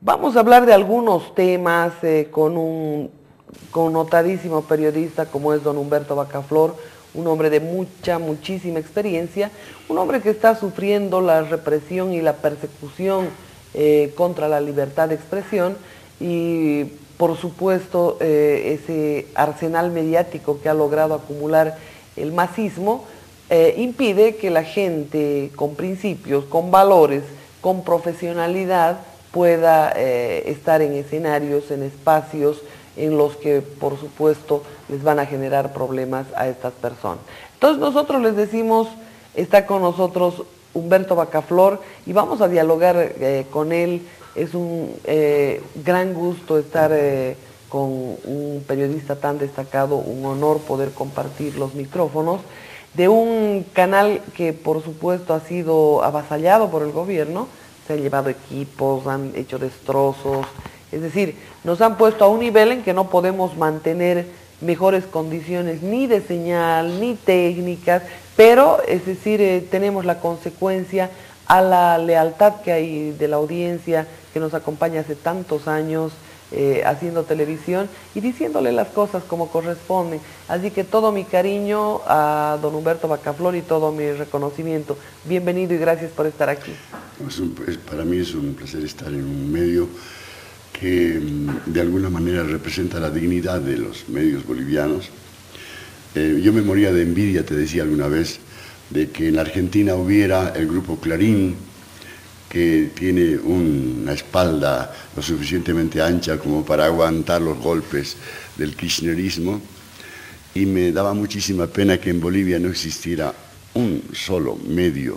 Vamos a hablar de algunos temas con un connotadísimo periodista como es don Humberto Bacaflor, un hombre de muchísima experiencia, un hombre que está sufriendo la represión y la persecución contra la libertad de expresión y por supuesto ese arsenal mediático que ha logrado acumular el masismo impide que la gente con principios, con valores, con profesionalidad pueda estar en escenarios, en espacios en los que por supuesto les van a generar problemas a estas personas. Entonces nosotros les decimos, está con nosotros Humberto Bacaflor y vamos a dialogar con él. Es un gran gusto estar con un periodista tan destacado, un honor poder compartir los micrófonos de un canal que por supuesto ha sido avasallado por el gobierno. Se han llevado equipos, han hecho destrozos, es decir, nos han puesto a un nivel en que no podemos mantener mejores condiciones ni de señal, ni técnicas, pero es decir, tenemos la consecuencia a la lealtad que hay de la audiencia que nos acompaña hace tantos años haciendo televisión y diciéndole las cosas como corresponden. Así que todo mi cariño a don Humberto Bacaflor y todo mi reconocimiento. Bienvenido y gracias por estar aquí. Para mí es un placer estar en un medio que de alguna manera representa la dignidad de los medios bolivianos. Yo me moría de envidia, te decía alguna vez, de que en la Argentina hubiera el grupo Clarín, que tiene una espalda lo suficientemente ancha como para aguantar los golpes del kirchnerismo, y me daba muchísima pena que en Bolivia no existiera un solo medio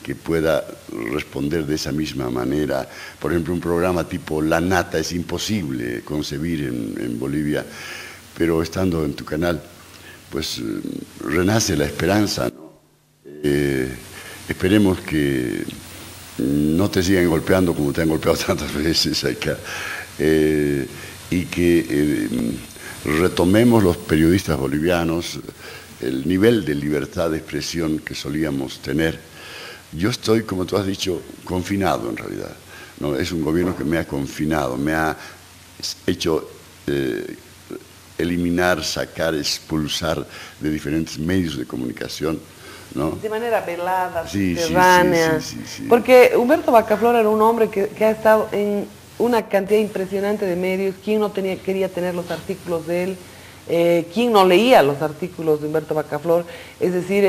que pueda responder de esa misma manera. Por ejemplo, un programa tipo La Nata es imposible concebir en Bolivia, pero estando en tu canal, pues renace la esperanza, ¿no? Esperemos que no te sigan golpeando como te han golpeado tantas veces acá, y que retomemos los periodistas bolivianos el nivel de libertad de expresión que solíamos tener. Yo estoy, como tú has dicho, confinado en realidad, ¿no? Es un gobierno que me ha confinado, me ha hecho eliminar, sacar, expulsar de diferentes medios de comunicación, ¿no? De manera velada, sí, subterránea. Sí. Porque Humberto Bacaflor era un hombre que ha estado en una cantidad impresionante de medios. ¿Quién no quería tener los artículos de él? ¿Quién no leía los artículos de Humberto Bacaflor? Es decir,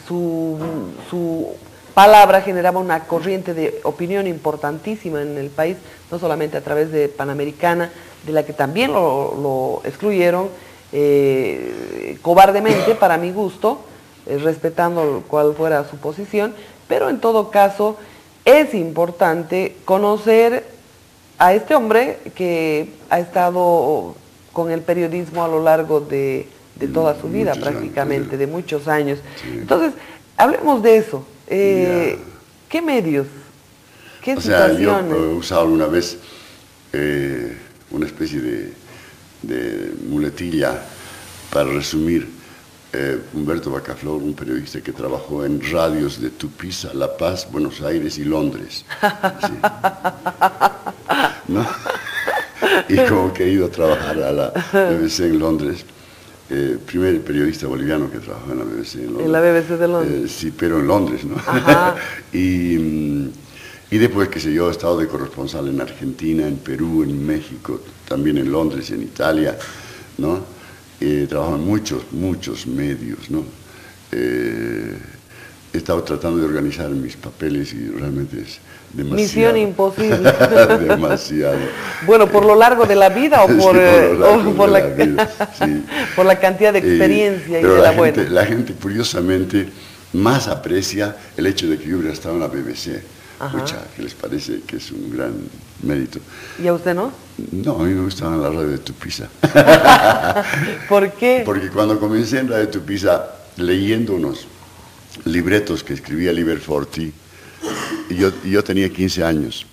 su palabra generaba una corriente de opinión importantísima en el país, no solamente a través de Panamericana, de la que también lo excluyeron cobardemente, para mi gusto, respetando cuál fuera su posición, pero en todo caso es importante conocer a este hombre que ha estado con el periodismo a lo largo de toda su vida prácticamente, años, de muchos años. Sí. Entonces, hablemos de eso. ¿Qué medios? ¿Qué situaciones? Yo he usado alguna vez una especie de muletilla para resumir. Humberto Bacaflor, un periodista que trabajó en radios de Tupiza, La Paz, Buenos Aires y Londres. Sí. ¿No? Y como que he ido a trabajar a la BBC en Londres, primer periodista boliviano que trabajó en la BBC en Londres. En la BBC de Londres. Sí, pero en Londres, ¿no? y después, qué sé yo, he estado de corresponsal en Argentina, en Perú, en México, también en Londres, en Italia, ¿no? He trabajado en muchos medios, ¿no? He estado tratando de organizar mis papeles y realmente es demasiado. Misión imposible. Demasiado. Bueno, ¿por lo largo de la vida o por, sí, por la cantidad de experiencia y de la buena? La gente curiosamente más aprecia el hecho de que yo hubiera estado en la BBC. Mucha, que les parece que es un gran mérito. ¿Y a usted no? No, a mí me gustaba en la radio de Tupiza. ¿Por qué? Porque cuando comencé en radio Tupiza, leyendo unos libretos que escribía Liberforti, y yo tenía 15 años,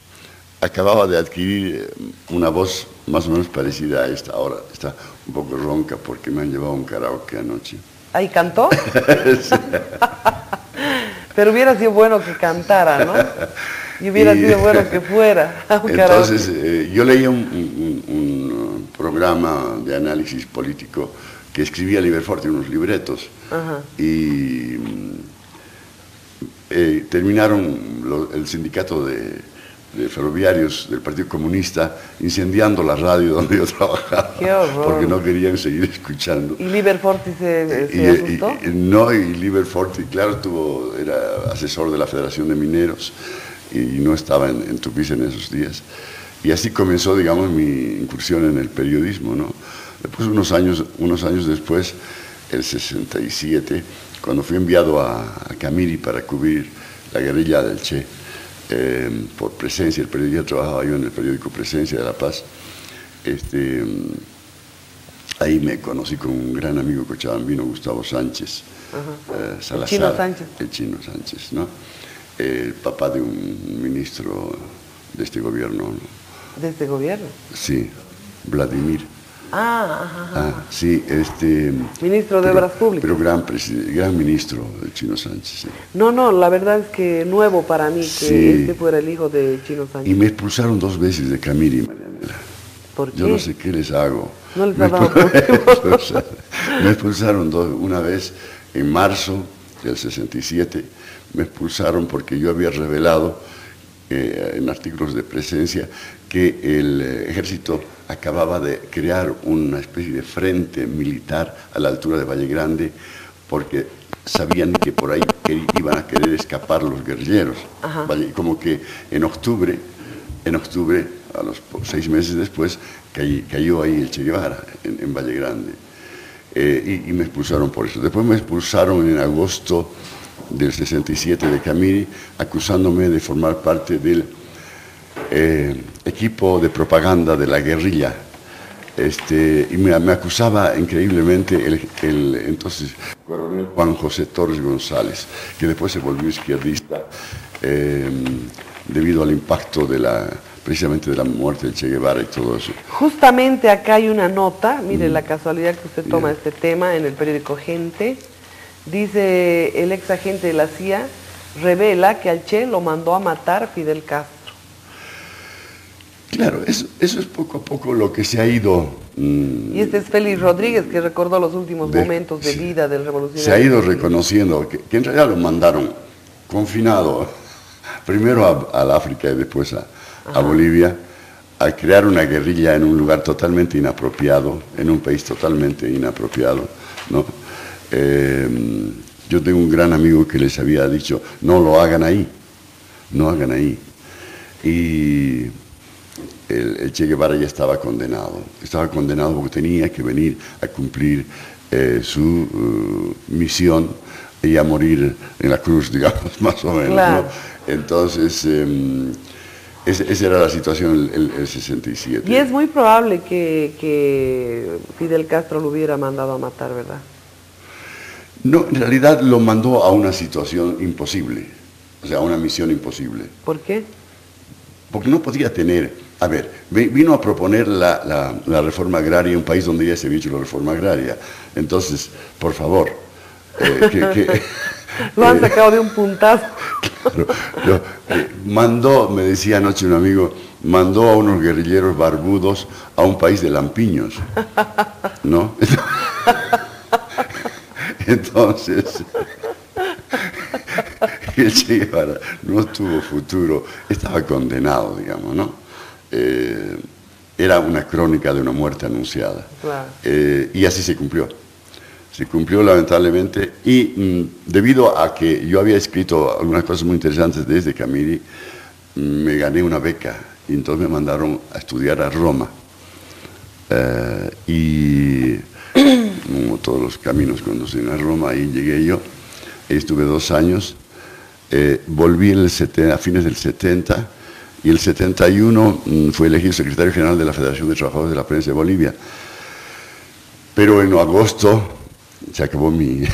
acababa de adquirir una voz más o menos parecida a esta. Ahora está un poco ronca porque me han llevado a un karaoke anoche. ¿Ahí cantó? Sí. Pero hubiera sido bueno que cantara, ¿no? Y hubiera sido bueno que fuera. Entonces, yo leía un programa de análisis político que escribía Liberforte en unos libretos. Ajá. Y terminaron el sindicato de ferroviarios del Partido Comunista incendiando la radio donde yo trabajaba. ¡Qué horror! Porque no querían seguir escuchando. ¿Y Liberforte se asustó? No, y Liberforte, claro, era asesor de la Federación de Mineros y no estaba en Tupiza en esos días. Y así comenzó, digamos, mi incursión en el periodismo, ¿no? Después, unos años después, el 67, cuando fui enviado a Camiri para cubrir la guerrilla del Che, por Presencia, el periodista, trabajaba yo en el periódico Presencia de La Paz, ahí me conocí con un gran amigo cochabambino, Gustavo Sánchez, Salazar, el Chino Sánchez. El Chino Sánchez, ¿no? El papá de un ministro de este gobierno, ¿no? ¿De este gobierno? Sí, Vladimir. Sí, ministro de Obras Públicas. Pero gran ministro, el Chino Sánchez. Sí. No, la verdad es que nuevo para mí que sí. fuera el hijo de Chino Sánchez. Y me expulsaron 2 veces de Camiri, Marianela. ¿Por qué? Yo no sé qué les hago. No les ha dado motivo. Me expulsaron una vez en marzo del 67, me expulsaron porque yo había revelado en artículos de Presencia que el ejército acababa de crear una especie de frente militar a la altura de Valle Grande porque sabían que por ahí iban a querer escapar los guerrilleros. Como que en octubre, a los 6 meses después, cayó ahí el Che Guevara en Valle Grande. Y me expulsaron por eso. Después me expulsaron en agosto del 67 de Camiri, acusándome de formar parte del equipo de propaganda de la guerrilla. Y me acusaba increíblemente el entonces coronel Juan José Torres González, que después se volvió izquierdista debido al impacto precisamente de la muerte del Che Guevara y todo eso. Justamente acá hay una nota, mire la casualidad que usted toma este tema en el periódico Gente. Dice, el ex agente de la CIA revela que al Che lo mandó a matar Fidel Castro. Claro, eso es poco a poco lo que se ha ido... Y este es Félix Rodríguez, que recordó los últimos momentos de vida del revolucionario. Se ha ido reconociendo que en realidad lo mandaron confinado, primero al África y después a Bolivia, a crear una guerrilla en un lugar totalmente inapropiado, en un país totalmente inapropiado, ¿no? Yo tengo un gran amigo que les había dicho, no lo hagan ahí, no hagan ahí. Y el Che Guevara ya estaba condenado porque tenía que venir a cumplir su misión y a morir en la cruz, digamos, más o menos. Claro. ¿No? Entonces, esa era la situación el 67. Y es muy probable que Fidel Castro lo hubiera mandado a matar, ¿verdad? No, en realidad lo mandó a una situación imposible, o sea, a una misión imposible. ¿Por qué? Porque no podía tener, vino a proponer la reforma agraria en un país donde ya se había hecho la reforma agraria. Entonces, por favor, lo han sacado de un puntazo. Claro, me decía anoche un amigo, mandó a unos guerrilleros barbudos a un país de lampiños, ¿no? Entonces, el Che Guevara no tuvo futuro, estaba condenado, digamos, ¿no? Era una crónica de una muerte anunciada. Claro. Y así se cumplió. Se cumplió lamentablemente y debido a que yo había escrito algunas cosas muy interesantes desde Camiri, me gané una beca y entonces me mandaron a estudiar a Roma. Y como todos los caminos conducen a Roma, ahí llegué yo, ahí estuve 2 años, volví a fines del 70 y el 71 fui elegido secretario general de la Federación de Trabajadores de la Prensa de Bolivia. Pero en agosto se acabó mi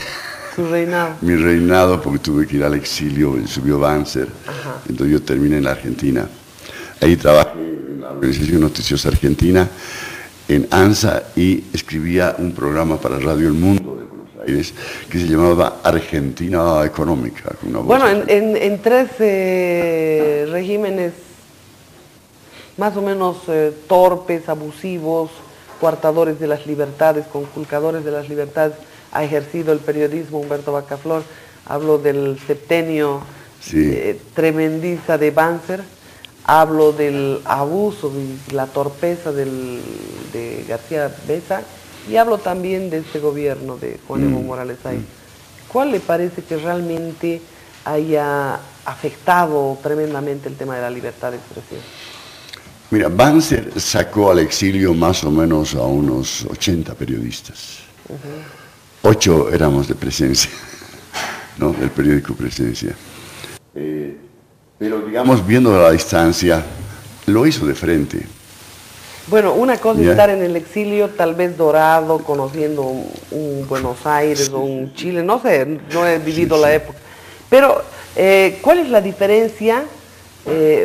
reinado porque tuve que ir al exilio, subió Banzer, entonces yo terminé en la Argentina. Ahí trabajé en la Organización Noticiosa Argentina, en ANSA, y escribía un programa para Radio El Mundo de Buenos Aires, que se llamaba Argentina Económica. Con una voz Bueno, así. en tres regímenes más o menos torpes, abusivos, coartadores de las libertades, conculcadores de las libertades, ha ejercido el periodismo Humberto Bacaflor. Hablo del septenio Sí. tremendiza de Banzer, hablo del abuso y la torpeza de García Beza, y hablo también de este gobierno de Juan Evo Morales ahí. ¿Cuál le parece que realmente haya afectado tremendamente el tema de la libertad de expresión? Mira, Banzer sacó al exilio más o menos a unos 80 periodistas. 8 éramos de Presencia, ¿no? Del periódico Presencia. Pero digamos, viendo a la distancia, lo hizo de frente. Bueno, una cosa es ¿Ya? estar en el exilio, tal vez dorado, conociendo un Buenos Aires o un Chile, no sé, no he vivido la época. Pero, ¿cuál es la diferencia?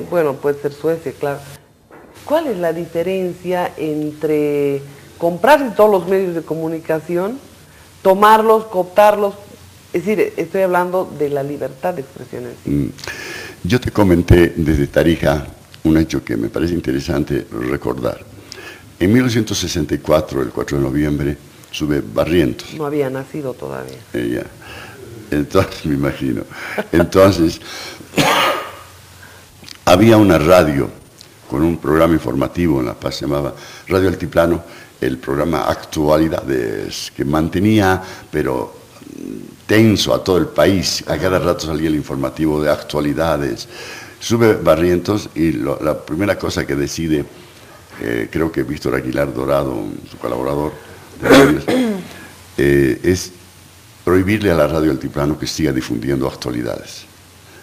Bueno, puede ser Suecia, claro. ¿Cuál es la diferencia entre comprarse todos los medios de comunicación, tomarlos, cooptarlos? Es decir, estoy hablando de la libertad de expresión en sí. Yo te comenté desde Tarija un hecho que me parece interesante recordar. En 1964, el 4 de noviembre, sube Barrientos. No había nacido todavía. Ella. Entonces, me imagino. Entonces, había una radio con un programa informativo en La Paz, se llamaba Radio Altiplano, el programa Actualidades, que mantenía, pero tenso a todo el país. A cada rato salía el informativo de actualidades. Sube Barrientos y la primera cosa que decide, creo que Víctor Aguilar Dorado, su colaborador de medios, es prohibirle a la Radio Altiplano que siga difundiendo actualidades.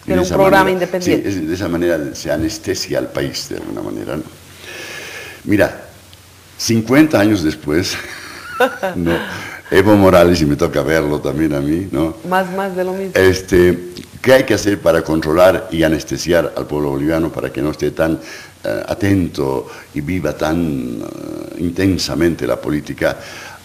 Era un programa independiente. Sí, de esa manera se anestesia al país, de alguna manera, ¿no? Mira, 50 años después, ¿no? Evo Morales, y me toca verlo también a mí, ¿no? Más de lo mismo. ¿Qué hay que hacer para controlar y anestesiar al pueblo boliviano para que no esté tan atento y viva tan intensamente la política?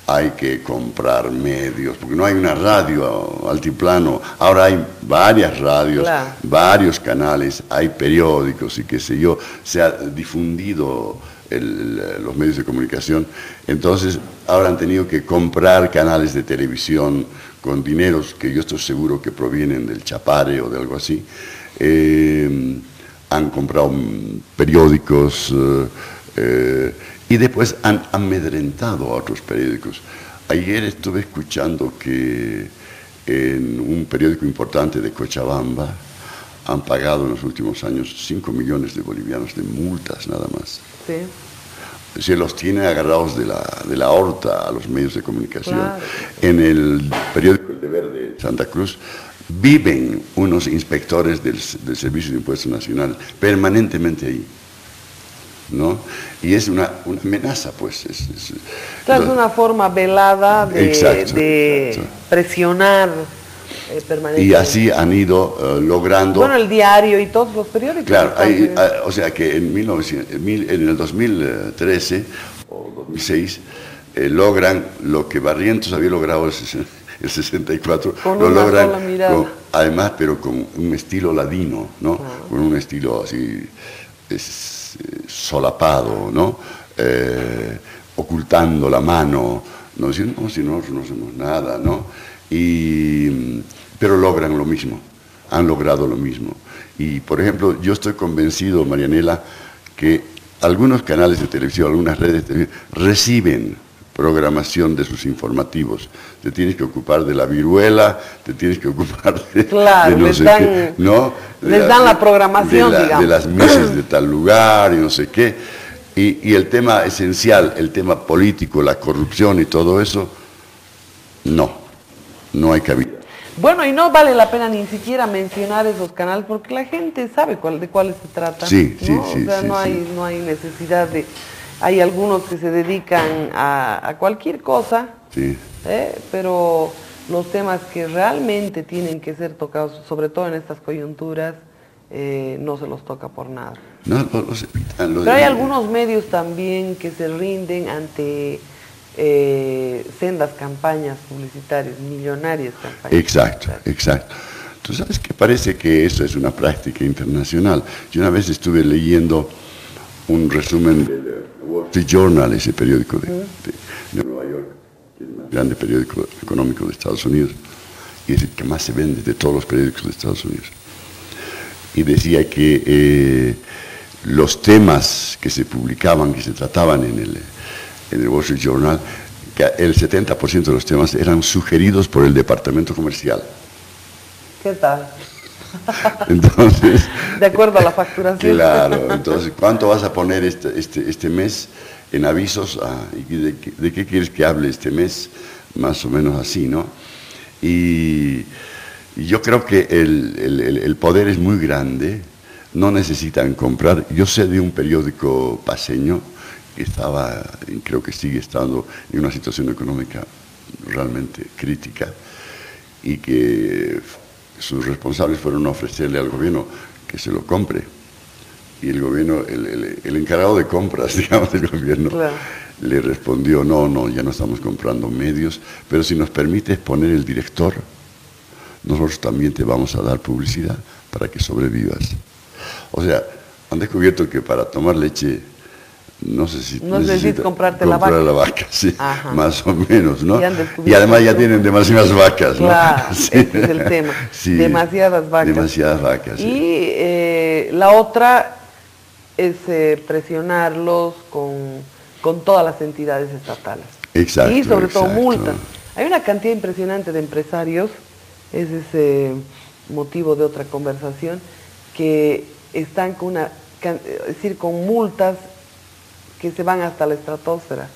Hay que comprar medios, porque no hay una radio Altiplano, ahora hay varias radios, Claro. varios canales, hay periódicos y qué sé yo, se ha difundido los medios de comunicación, entonces ahora han tenido que comprar canales de televisión con dineros que yo estoy seguro que provienen del Chapare o de algo así, han comprado periódicos y después han amedrentado a otros periódicos. Ayer estuve escuchando que en un periódico importante de Cochabamba han pagado en los últimos años 5 millones de bolivianos de multas nada más. Sí. Se los tiene agarrados de la horta a los medios de comunicación. Claro. En el periódico El Deber de Santa Cruz viven unos inspectores del Servicio de Impuestos Nacional permanentemente ahí, ¿no? Y es una amenaza, pues. Es una forma velada de Exacto. presionar permanentemente. Y así han ido logrando... Bueno, el diario y todos los periódicos. Claro, o sea que en el 2013 o 2006 logran lo que Barrientos había logrado el 64, con lo una logran sola mirada. además, pero con un estilo ladino, ¿no? Claro. Con un estilo así solapado, ¿no? Ocultando la mano, no diciendo, no, si nosotros no hacemos nada, ¿no? Pero logran lo mismo, han logrado lo mismo. Y, por ejemplo, yo estoy convencido, Marianela, que algunos canales de televisión, algunas redes de televisión, reciben programación de sus informativos. Te tienes que ocupar de la viruela, te tienes que ocupar de, claro, de no sé qué, ¿no? Les dan la programación, digamos. De las misas de tal lugar y no sé qué. Y el tema esencial, el tema político, la corrupción y todo eso, no hay cabida. Bueno, y no vale la pena ni siquiera mencionar esos canales porque la gente sabe de cuáles se trata. Sí, ¿no? sí, O sea, sí, no hay necesidad de... Hay algunos que se dedican a cualquier cosa, Sí. pero los temas que realmente tienen que ser tocados, sobre todo en estas coyunturas, no se los toca por nada. No, los evitan. Pero hay algunos medios también que se rinden ante sendas campañas publicitarias, millonarias campañas. Exacto, exacto. Tú sabes que parece que eso es una práctica internacional. Yo una vez estuve leyendo un resumen del Wall Street Journal, ese periódico de Nueva York, que es el más grande periódico económico de Estados Unidos, y es el que más se vende de todos los periódicos de Estados Unidos. Y decía que los temas que se publicaban, que se trataban en el Wall Street Journal, que el 70% de los temas eran sugeridos por el departamento comercial. ¿Qué tal? Entonces, de acuerdo a la facturación. Claro, entonces, ¿cuánto vas a poner este mes en avisos? ¿Y de qué quieres que hable este mes? Más o menos así, ¿no? Y yo creo que el poder es muy grande, no necesitan comprar. Yo sé de un periódico paceño que estaba, y creo que sigue estando en una situación económica realmente crítica, y que sus responsables fueron a ofrecerle al gobierno que se lo compre. Y el gobierno, el encargado de compras, digamos, del gobierno, claro, le respondió, no, ya no estamos comprando medios, pero si nos permites poner el director, nosotros también te vamos a dar publicidad para que sobrevivas. O sea, han descubierto que para tomar leche no necesitas comprarte comprar la vaca, sí, más o menos, ¿no? Y además ya tienen demasiadas vacas, ¿no? Claro, sí, ese es el tema. Sí, demasiadas vacas. Demasiadas vacas. Sí. Y la otra es presionarlos con todas las entidades estatales. Exacto. Y sobre todo multas. Hay una cantidad impresionante de empresarios, ese es motivo de otra conversación, que están con con multas que se van hasta la estratosfera.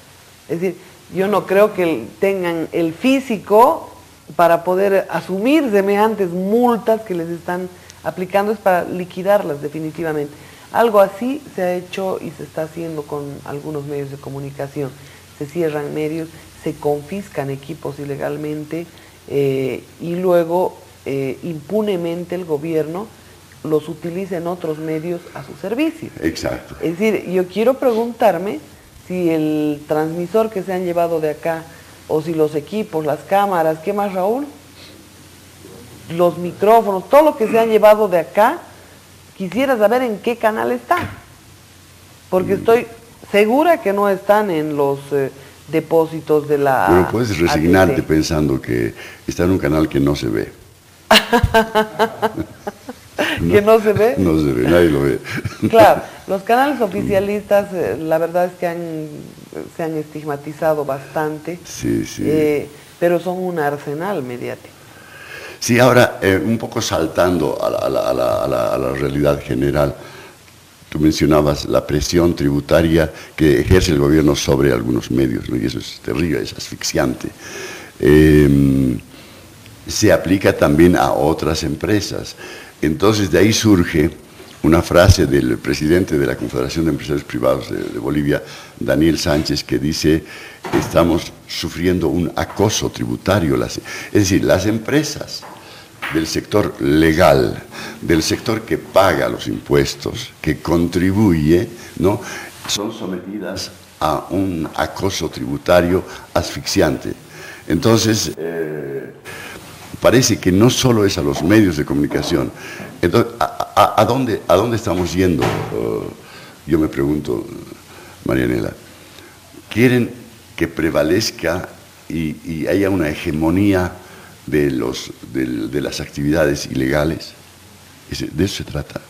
Es decir, yo no creo que tengan el físico para poder asumir semejantes multas que les están aplicando, es para liquidarlas definitivamente. Algo así se ha hecho y se está haciendo con algunos medios de comunicación. Se cierran medios, se confiscan equipos ilegalmente y luego impunemente el gobierno los utiliza en otros medios a su servicio. Exacto. Es decir, yo quiero preguntarme si el transmisor que se han llevado de acá, o si los equipos, las cámaras, ¿qué más, Raúl? Los micrófonos, todo lo que se han llevado de acá, quisiera saber en qué canal está. Porque estoy segura que no están en los depósitos de la... Bueno, puedes resignarte ATT pensando que está en un canal que no se ve. ¿Que no se ve? No se ve, nadie lo ve. Claro, los canales oficialistas, la verdad es que se han estigmatizado bastante, sí, sí. Pero son un arsenal mediático. Sí, ahora, un poco saltando a la realidad general, tú mencionabas la presión tributaria que ejerce el gobierno sobre algunos medios, ¿no? Y eso es terrible, es asfixiante. Se aplica también a otras empresas. Entonces de ahí surge una frase del presidente de la Confederación de Empresarios Privados de Bolivia, Daniel Sánchez, que dice: estamos sufriendo un acoso tributario. Es decir, las empresas del sector legal, del sector que paga los impuestos, que contribuye, ¿no?, son sometidas a un acoso tributario asfixiante. Entonces, parece que no solo es a los medios de comunicación. Entonces, ¿a dónde estamos yendo? Yo me pregunto, Marianela. ¿Quieren que prevalezca y haya una hegemonía de las actividades ilegales? De eso se trata.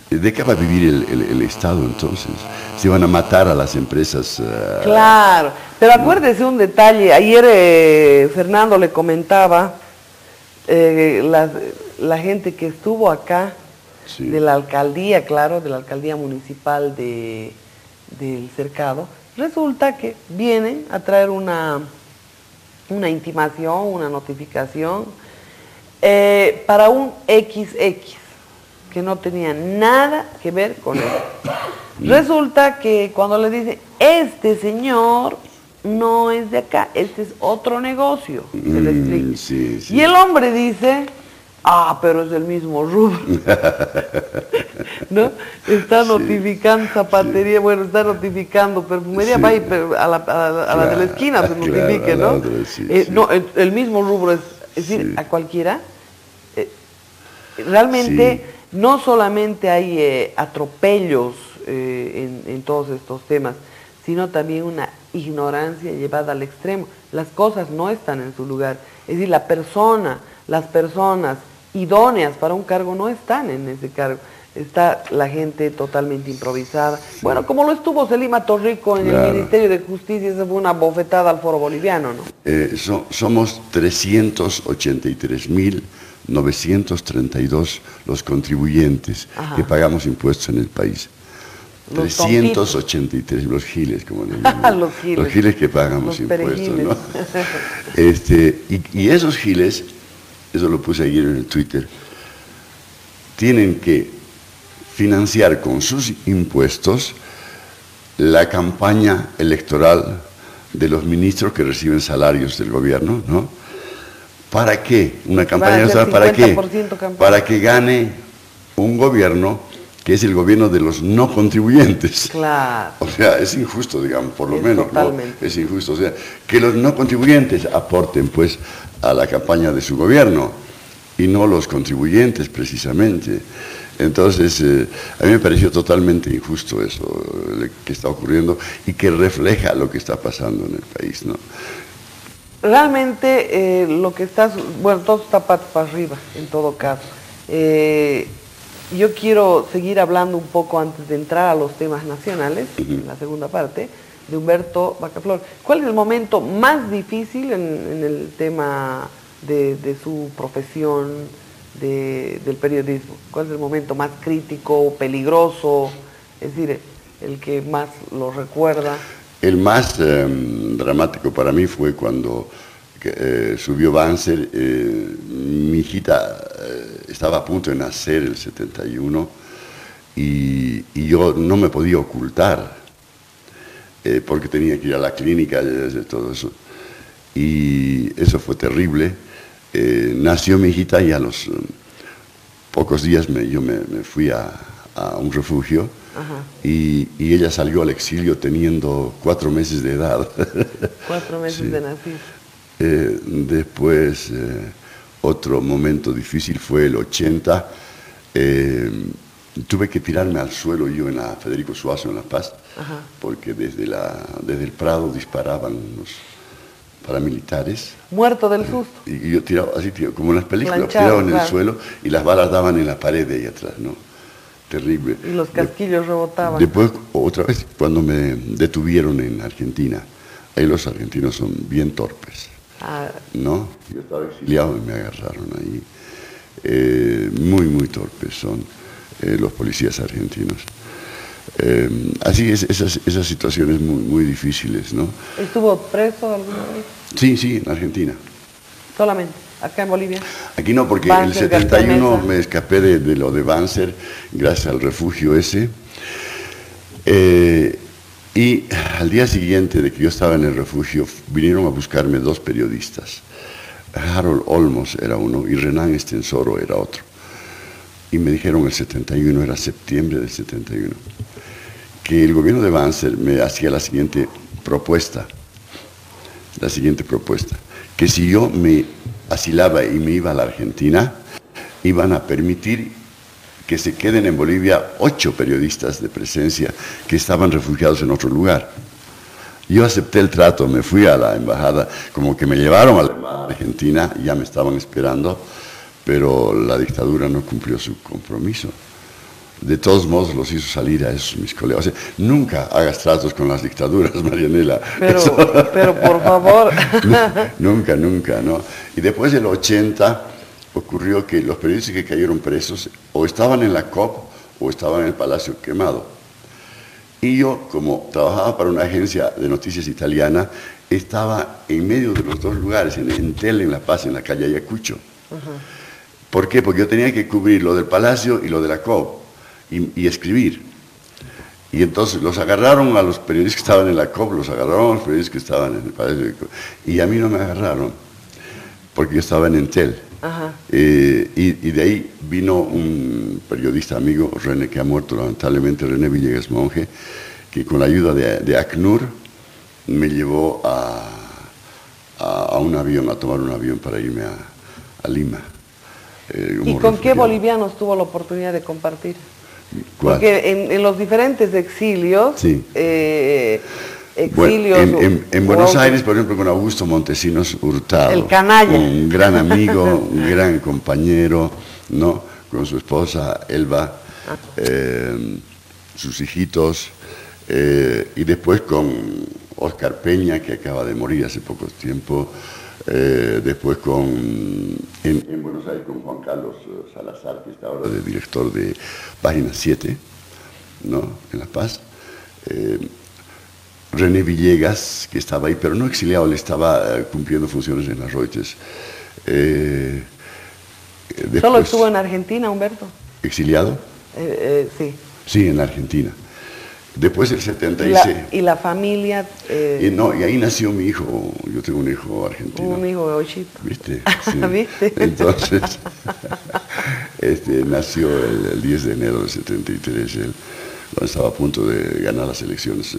¿De qué va a vivir el Estado entonces? ¿Se van a matar a las empresas? Claro, pero acuérdese un detalle. Ayer Fernando le comentaba, la gente que estuvo acá, sí, de la alcaldía, claro, de la alcaldía municipal del Cercado, resulta que vienen a traer una intimación, una notificación para un XX, que no tenía nada que ver con eso. Resulta que cuando le dicen, este señor no es de acá, este es otro negocio, se le explica. Sí, sí. Y el hombre dice, Ah, pero es el mismo rubro. ¿No? Está notificando zapatería, bueno, está notificando perfumería, va a la de la esquina se notifique, ¿no? No, el mismo rubro es decir, a cualquiera. Realmente no solamente hay atropellos en todos estos temas, sino también una ignorancia llevada al extremo. Las cosas no están en su lugar. Es decir, las personas idóneas para un cargo no están en ese cargo. Está la gente totalmente improvisada. Sí. Bueno, como lo estuvo Selima Torrico en el Ministerio de Justicia, esa fue una bofetada al foro boliviano, ¿no? Somos 383.932 los contribuyentes que pagamos impuestos en el país. 383, los giles, como le llaman. Los giles que pagamos impuestos, ¿no? Y esos giles, eso lo puse ayer en el Twitter, tienen que financiar con sus impuestos la campaña electoral de los ministros que reciben salarios del gobierno, ¿no? ¿Para qué? Una campaña electoral, ¿para qué? Para que gane un gobierno que es el gobierno de los no contribuyentes. Claro. O sea, es injusto, digamos, por lo menos, ¿no? Es injusto. O sea, que los no contribuyentes aporten, pues, a la campaña de su gobierno, y no los contribuyentes, precisamente. Entonces, a mí me pareció totalmente injusto eso que está ocurriendo y que refleja lo que está pasando en el país, ¿no? Realmente, lo que está, bueno, todo está patas para arriba, en todo caso. Yo quiero seguir hablando un poco antes de entrar a los temas nacionales, en la segunda parte, de Humberto Bacaflor. ¿Cuál es el momento más difícil en el tema de su profesión, del periodismo? ¿Cuál es el momento más crítico, peligroso? Es decir, el que más lo recuerda. El más dramático para mí fue cuando subió Banzer. Mi hijita estaba a punto de nacer el 71 y yo no me podía ocultar porque tenía que ir a la clínica y todo eso. Y eso fue terrible. Nació mi hijita y a los pocos días yo me fui a un refugio. Y ella salió al exilio teniendo 4 meses de edad. 4 meses de nacido. Después, otro momento difícil fue el 80. Tuve que tirarme al suelo yo en la Federico Suazo en La Paz, porque desde el Prado disparaban los paramilitares. Muerto del susto. Y yo tiraba así, como en las películas, tiraba en el suelo y las balas daban en la pared de ahí atrás, ¿no? Terrible. Y los casquillos rebotaban. Después, otra vez, cuando me detuvieron en Argentina, ahí los argentinos son bien torpes, ¿no? Yo estaba exiliado y me agarraron ahí. Muy, muy torpes son los policías argentinos. Así es, esas situaciones muy, muy difíciles, ¿no? ¿Estuvo preso alguna vez? Sí, en Argentina. ¿Solamente? ¿Acá en Bolivia? Aquí no, porque Banzer, el 71 me escapé de lo de Banzer, gracias al refugio ese. Y al día siguiente de que yo estaba en el refugio, vinieron a buscarme 2 periodistas. Harold Olmos era uno y Renan Estensoro era otro. Y me dijeron el 71, era septiembre del 71, que el gobierno de Banzer me hacía la siguiente propuesta, que si yo me asilaba y me iba a la Argentina, iban a permitir que se queden en Bolivia 8 periodistas de presencia que estaban refugiados en otro lugar. Yo acepté el trato, me fui a la embajada, como que me llevaron a la embajada argentina, ya me estaban esperando, pero la dictadura no cumplió su compromiso. De todos modos los hizo salir a esos mis colegas. O sea, nunca hagas tratos con las dictaduras, Marianela. Pero por favor. Nunca, ¿no? Y después del 80 ocurrió que los periodistas que cayeron presos o estaban en la COP o estaban en el Palacio Quemado. Y yo, como trabajaba para una agencia de noticias italiana, estaba en medio de los 2 lugares, en Entel, en La Paz, en la calle Ayacucho. ¿Por qué? Porque yo tenía que cubrir lo del Palacio y lo de la COP y escribir. Y entonces los agarraron a los periodistas que estaban en la COP, los agarraron a los periodistas que estaban en el Palacio, y a mí no me agarraron, porque yo estaba en Entel. Ajá. Y de ahí vino un periodista amigo, René, que ha muerto lamentablemente, René Villegas Monge, que con la ayuda de ACNUR me llevó a un avión, a tomar un avión para irme a Lima. ¿Y con qué bolivianos tuvo la oportunidad de compartir? ¿Cuál? Porque en los diferentes exilios, Sí. exilios... Bueno, en Buenos Aires, por ejemplo, con Augusto Montesinos Hurtado. El canalla. Un gran amigo, un gran compañero, ¿no? Con su esposa Elba, sus hijitos, y después con Oscar Peña, que acaba de morir hace poco tiempo, después en Buenos Aires con Juan Carlos Salazar, que está ahora de director de Página 7, ¿no? En La Paz. René Villegas, que estaba ahí, pero no exiliado, le estaba cumpliendo funciones en las Reuters. ¿Solo estuvo en Argentina, Humberto? ¿Exiliado? Sí. Sí, en Argentina. Después del 76. ¿Y la familia? No, y ahí nació mi hijo. Yo tengo un hijo argentino. Un hijo de Ochito. ¿Viste? Sí. ¿Viste? Entonces, nació el 10 de enero del 73, él, cuando estaba a punto de ganar las elecciones,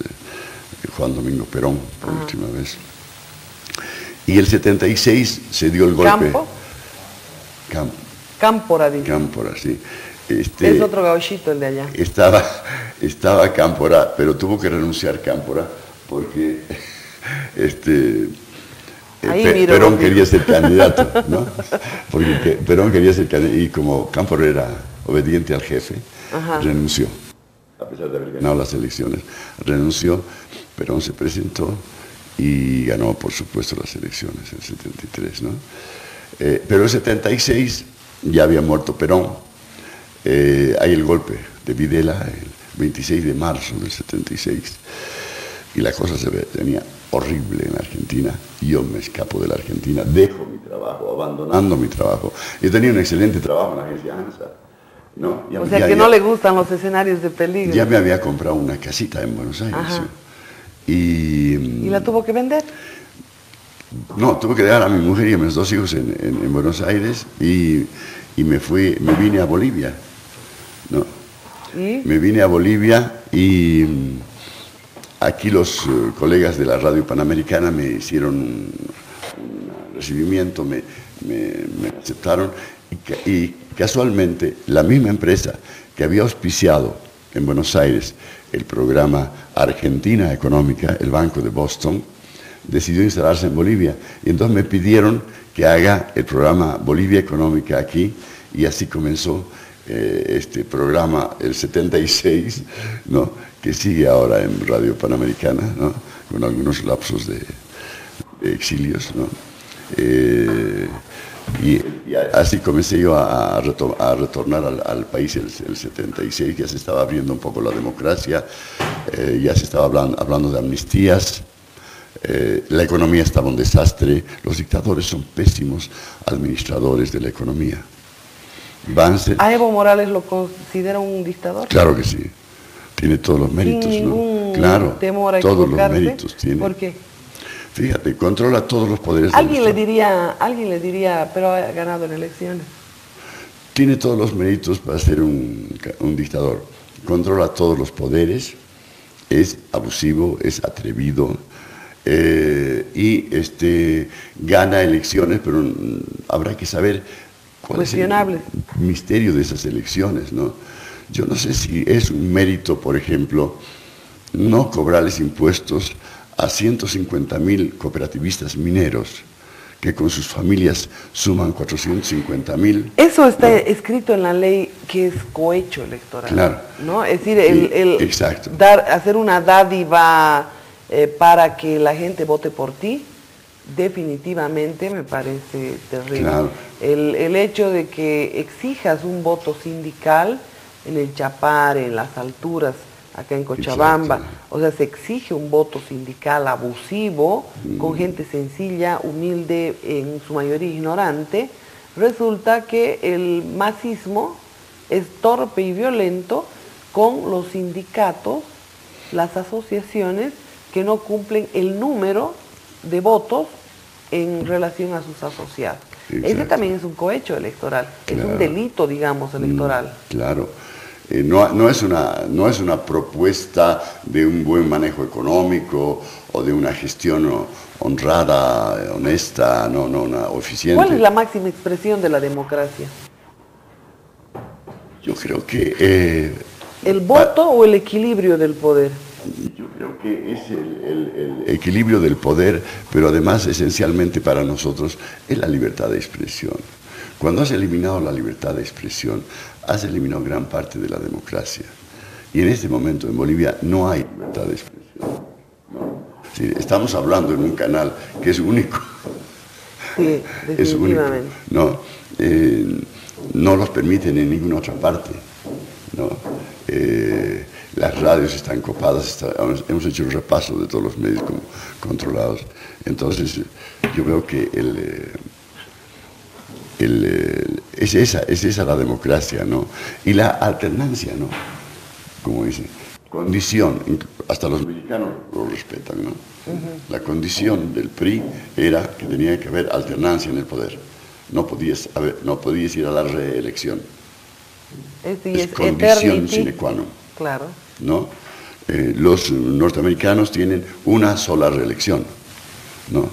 Juan Domingo Perón, por última vez. Y el 76 se dio el golpe. ¿Campo? Cámpora, dice. Cámpora, sí. Es otro gauchito el de allá. Estaba Cámpora, pero tuvo que renunciar Cámpora porque Perón quería ser candidato, ¿no? Porque Perón quería ser candidato y como Cámpora era obediente al jefe, renunció. A pesar de haber ganado las elecciones, renunció, Perón se presentó y ganó, por supuesto, las elecciones en el 73, ¿no? Pero en el 76 ya había muerto Perón. Hay el golpe de Videla el 26 de marzo del 76 y la cosa se tenía horrible en Argentina. Yo me escapo de la Argentina, dejo mi trabajo, abandonando mi trabajo. Yo tenía un excelente trabajo en la agencia ANSA, ¿no? O sea que no le gustan los escenarios de peligro. Ya me había comprado una casita en Buenos Aires. ¿Y la tuvo que vender? No, tuve que dejar a mi mujer y a mis dos hijos en Buenos Aires y me vine a Bolivia, ¿no? ¿Y? Me vine a Bolivia y aquí los colegas de la Radio Panamericana me hicieron un recibimiento, me aceptaron y casualmente la misma empresa que había auspiciado en Buenos Aires el programa Argentina Económica, el Banco de Boston, decidió instalarse en Bolivia y entonces me pidieron que haga el programa Bolivia Económica aquí y así comenzó este programa, el 76, ¿no? Que sigue ahora en Radio Panamericana, ¿no? Con algunos lapsos de exilios, ¿no? Y así comencé yo a retornar al país el 76, ya se estaba abriendo un poco la democracia, ya se estaba hablando de amnistías. La economía estaba un desastre, los dictadores son pésimos administradores de la economía. ¿A Evo Morales lo considera un dictador? Claro que sí, tiene todos los méritos, sin ningún claro, temor a todos equivocarse. Los méritos tiene. ¿Por qué? Fíjate, controla todos los poderes. Alguien le diría, pero ha ganado en elecciones. Tiene todos los méritos para ser un dictador. Controla todos los poderes, es abusivo, es atrevido, y gana elecciones, pero habrá que saber cuál es el misterio de esas elecciones, ¿no? Yo no sé si es un mérito, por ejemplo, no cobrarles impuestos a 150.000 cooperativistas mineros que con sus familias suman 450.000. Eso está escrito en la ley que es cohecho electoral, claro, ¿no? Es decir, exacto. Hacer una dádiva para que la gente vote por ti, definitivamente me parece terrible. Claro. El hecho de que exijas un voto sindical en el Chapare, en las alturas, acá en Cochabamba, exacto. O sea, se exige un voto sindical abusivo, con gente sencilla, humilde, en su mayoría ignorante. Resulta que el masismo es torpe y violento con los sindicatos, las asociaciones que no cumplen el número de votos en relación a sus asociados. Exacto. Ese también es un cohecho electoral, es un delito, digamos, electoral. Claro. No es una propuesta de un buen manejo económico o de una gestión honrada, honesta, no, una eficiente. ¿Cuál es la máxima expresión de la democracia? Yo creo que... ¿El voto o el equilibrio del poder? Yo creo que es el equilibrio del poder, pero además esencialmente para nosotros es la libertad de expresión. Cuando has eliminado la libertad de expresión, has eliminado gran parte de la democracia. Y en este momento en Bolivia no hay libertad de expresión. ¿No? Sí, estamos hablando en un canal que es único. Sí, definitivamente. Es único, no los permiten en ninguna otra parte. ¿No? Las radios están copadas, hemos hecho un repaso de todos los medios controlados. Entonces, yo veo que es esa la democracia, ¿no? Y la alternancia, ¿no? Como dice, condición, hasta los mexicanos lo respetan, ¿no? La condición del PRI era que tenía que haber alternancia en el poder. No podías ir a la reelección. Es condición sine qua non. Claro. ¿No? Los norteamericanos tienen una sola reelección, ¿no?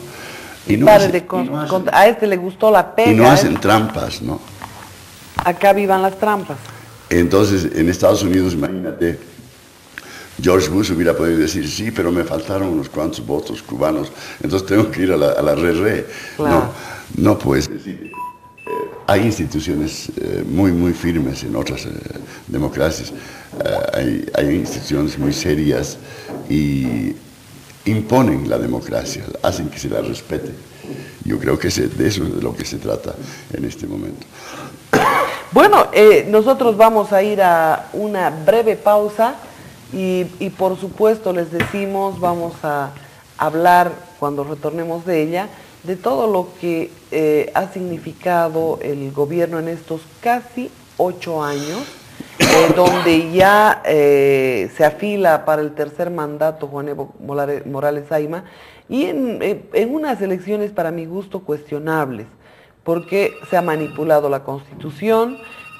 Y no a este le gustó la pega. Y no hacen trampas, ¿no? Acá vivan las trampas. Entonces, en Estados Unidos, imagínate, George Bush hubiera podido decir, sí, pero me faltaron unos cuantos votos cubanos, entonces tengo que ir a la re-re. Claro. No puedes decir. Hay instituciones muy firmes en otras democracias, hay instituciones muy serias y imponen la democracia, hacen que se la respete. Yo creo que de eso es de lo que se trata en este momento. Bueno, nosotros vamos a ir a una breve pausa y por supuesto les decimos, vamos a hablar cuando retornemos de ella, de todo lo que ha significado el gobierno en estos casi 8 años, donde ya se afila para el tercer mandato Juan Evo Morales Ayma, y en unas elecciones para mi gusto cuestionables, porque se ha manipulado la Constitución,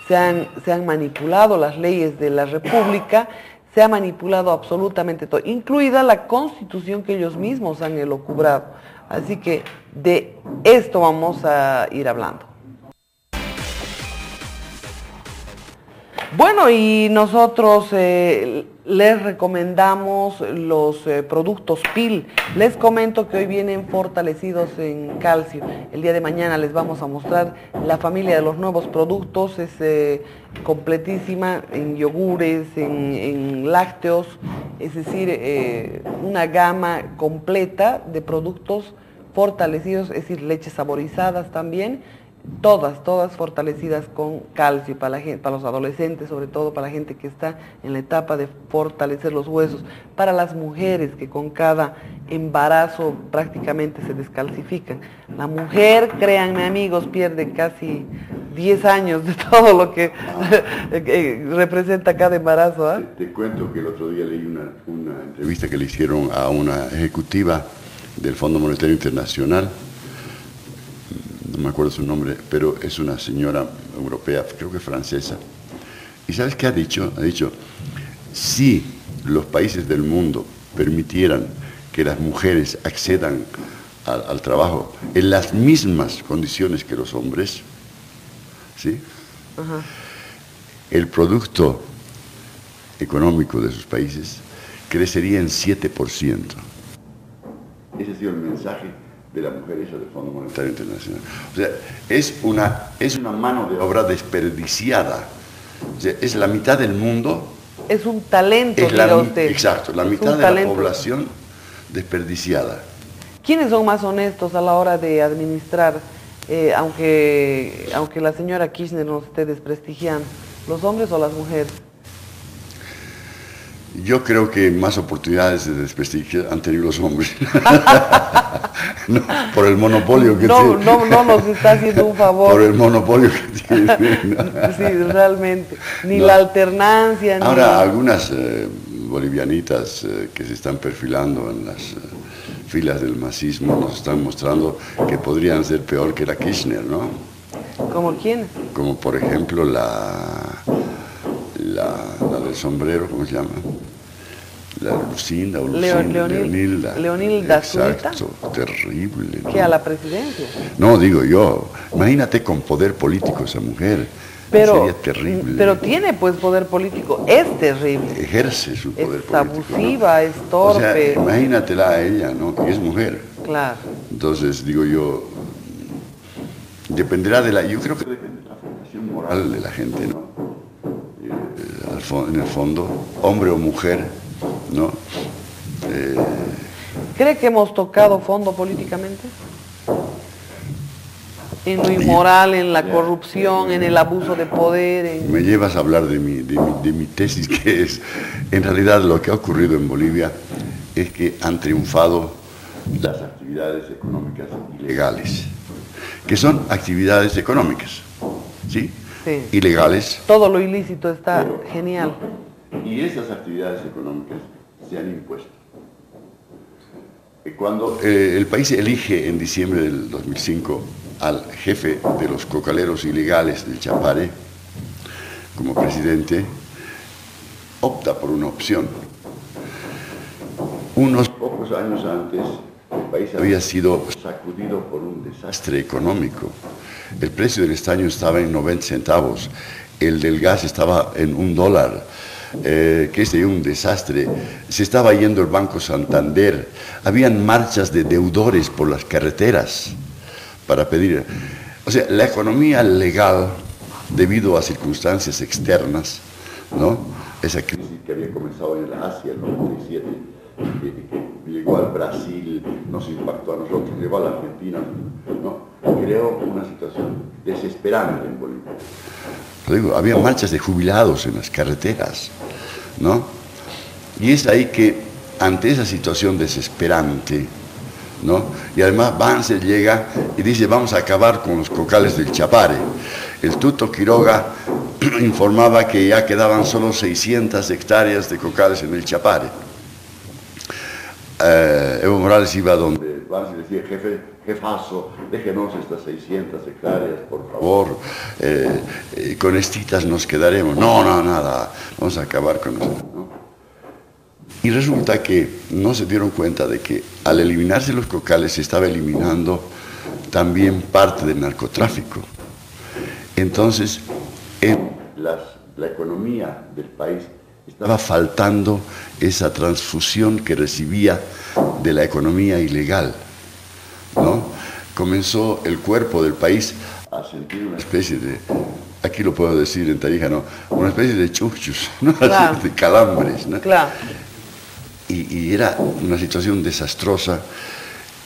se han manipulado las leyes de la República, se ha manipulado absolutamente todo, incluida la Constitución que ellos mismos han elucubrado. Así que de esto vamos a ir hablando. Bueno, y nosotros les recomendamos los productos PIL. Les comento que hoy vienen fortalecidos en calcio. El día de mañana les vamos a mostrar la familia de los nuevos productos. Es completísima en yogures, en lácteos, es decir, una gama completa de productos fortalecidos, es decir, leches saborizadas también. Todas fortalecidas con calcio para los adolescentes, sobre todo para la gente que está en la etapa de fortalecer los huesos, para las mujeres que con cada embarazo prácticamente se descalcifican. La mujer, créanme amigos, pierde casi 10 años de todo lo que representa cada embarazo. ¿Eh? Te cuento que el otro día leí una entrevista que le hicieron a una ejecutiva del Fondo Monetario Internacional. No me acuerdo su nombre, pero es una señora europea, creo que francesa. ¿Y sabes qué ha dicho? Ha dicho, si los países del mundo permitieran que las mujeres accedan al trabajo en las mismas condiciones que los hombres, ¿sí? Ajá. El producto económico de sus países crecería en 7%. Ese ha sido el mensaje de la mujer esa del Fondo Monetario Internacional. O sea, es una mano de obra desperdiciada. O sea, es la mitad del mundo. Es un talento, diga usted. Exacto, la mitad de la población desperdiciada. ¿Quiénes son más honestos a la hora de administrar, aunque la señora Kirchner nos esté desprestigiando, los hombres o las mujeres? Yo creo que más oportunidades de desprestigio han tenido los hombres. No, por el monopolio que tienen. No nos está haciendo un favor. Por el monopolio que tienen. Sí, realmente. Ni la alternancia. Ahora, algunas bolivianitas que se están perfilando en las filas del masismo nos están mostrando que podrían ser peor que la Kirchner, ¿no? ¿Cómo quién? Como por ejemplo la del sombrero, ¿cómo se llama? La Lucinda o Leonilda. Leonilda Zurita. Exacto, terrible, ¿no? ¿Qué, a la presidencia? No, digo yo, imagínate con poder político esa mujer. Pero, sería terrible. Pero tiene pues poder político, es terrible. Ejerce su poder es político. Abusiva, ¿no? Es torpe. O sea, imagínatela a ella, ¿no? Que es mujer. Claro. Entonces, digo yo, dependerá yo creo que depende de la formación moral de la gente, ¿no? En el fondo, hombre o mujer, ¿no? ¿Cree que hemos tocado fondo políticamente? En lo inmoral, en la corrupción, en el abuso de poder. Me llevas a hablar de mi tesis, que es, en realidad lo que ha ocurrido en Bolivia es que han triunfado las actividades económicas ilegales, que son actividades económicas, ¿sí? Sí. Ilegales. Todo lo ilícito está genial. Y esas actividades económicas se han impuesto. Cuando el país elige en diciembre del 2005 al jefe de los cocaleros ilegales del Chapare como presidente, opta por una opción. Unos pocos años antes, el país había sido sacudido por un desastre económico. El precio del estaño estaba en 90 centavos, el del gas estaba en $1, que es un desastre. Se estaba yendo el Banco Santander, habían marchas de deudores por las carreteras para pedir. O sea, la economía legal, debido a circunstancias externas, ¿no? Esa crisis que había comenzado en el Asia, el 97, que llegó al Brasil, nos impactó a nosotros, llegó a la Argentina, ¿no? Creó una situación desesperante en Bolivia. Lo digo, había marchas de jubilados en las carreteras, ¿no? Y es ahí que, ante esa situación desesperante, ¿no? Y además Banzer llega y dice, vamos a acabar con los cocales del Chapare. El Tuto Quiroga informaba que ya quedaban solo 600 hectáreas de cocales en el Chapare. Evo Morales iba donde Banzer decía, jefazo, déjenos estas 600 hectáreas, por favor, con estitas nos quedaremos. No, nada, vamos a acabar con eso, ¿no? Y resulta que no se dieron cuenta de que al eliminarse los cocales se estaba eliminando también parte del narcotráfico. Entonces, la economía del país estaba faltando esa transfusión que recibía de la economía ilegal, ¿no? Comenzó el cuerpo del país a sentir una especie de, aquí lo puedo decir en Tarija, ¿no? Una especie de chuchus, ¿no? Claro. De calambres, ¿no? Claro. Y era una situación desastrosa,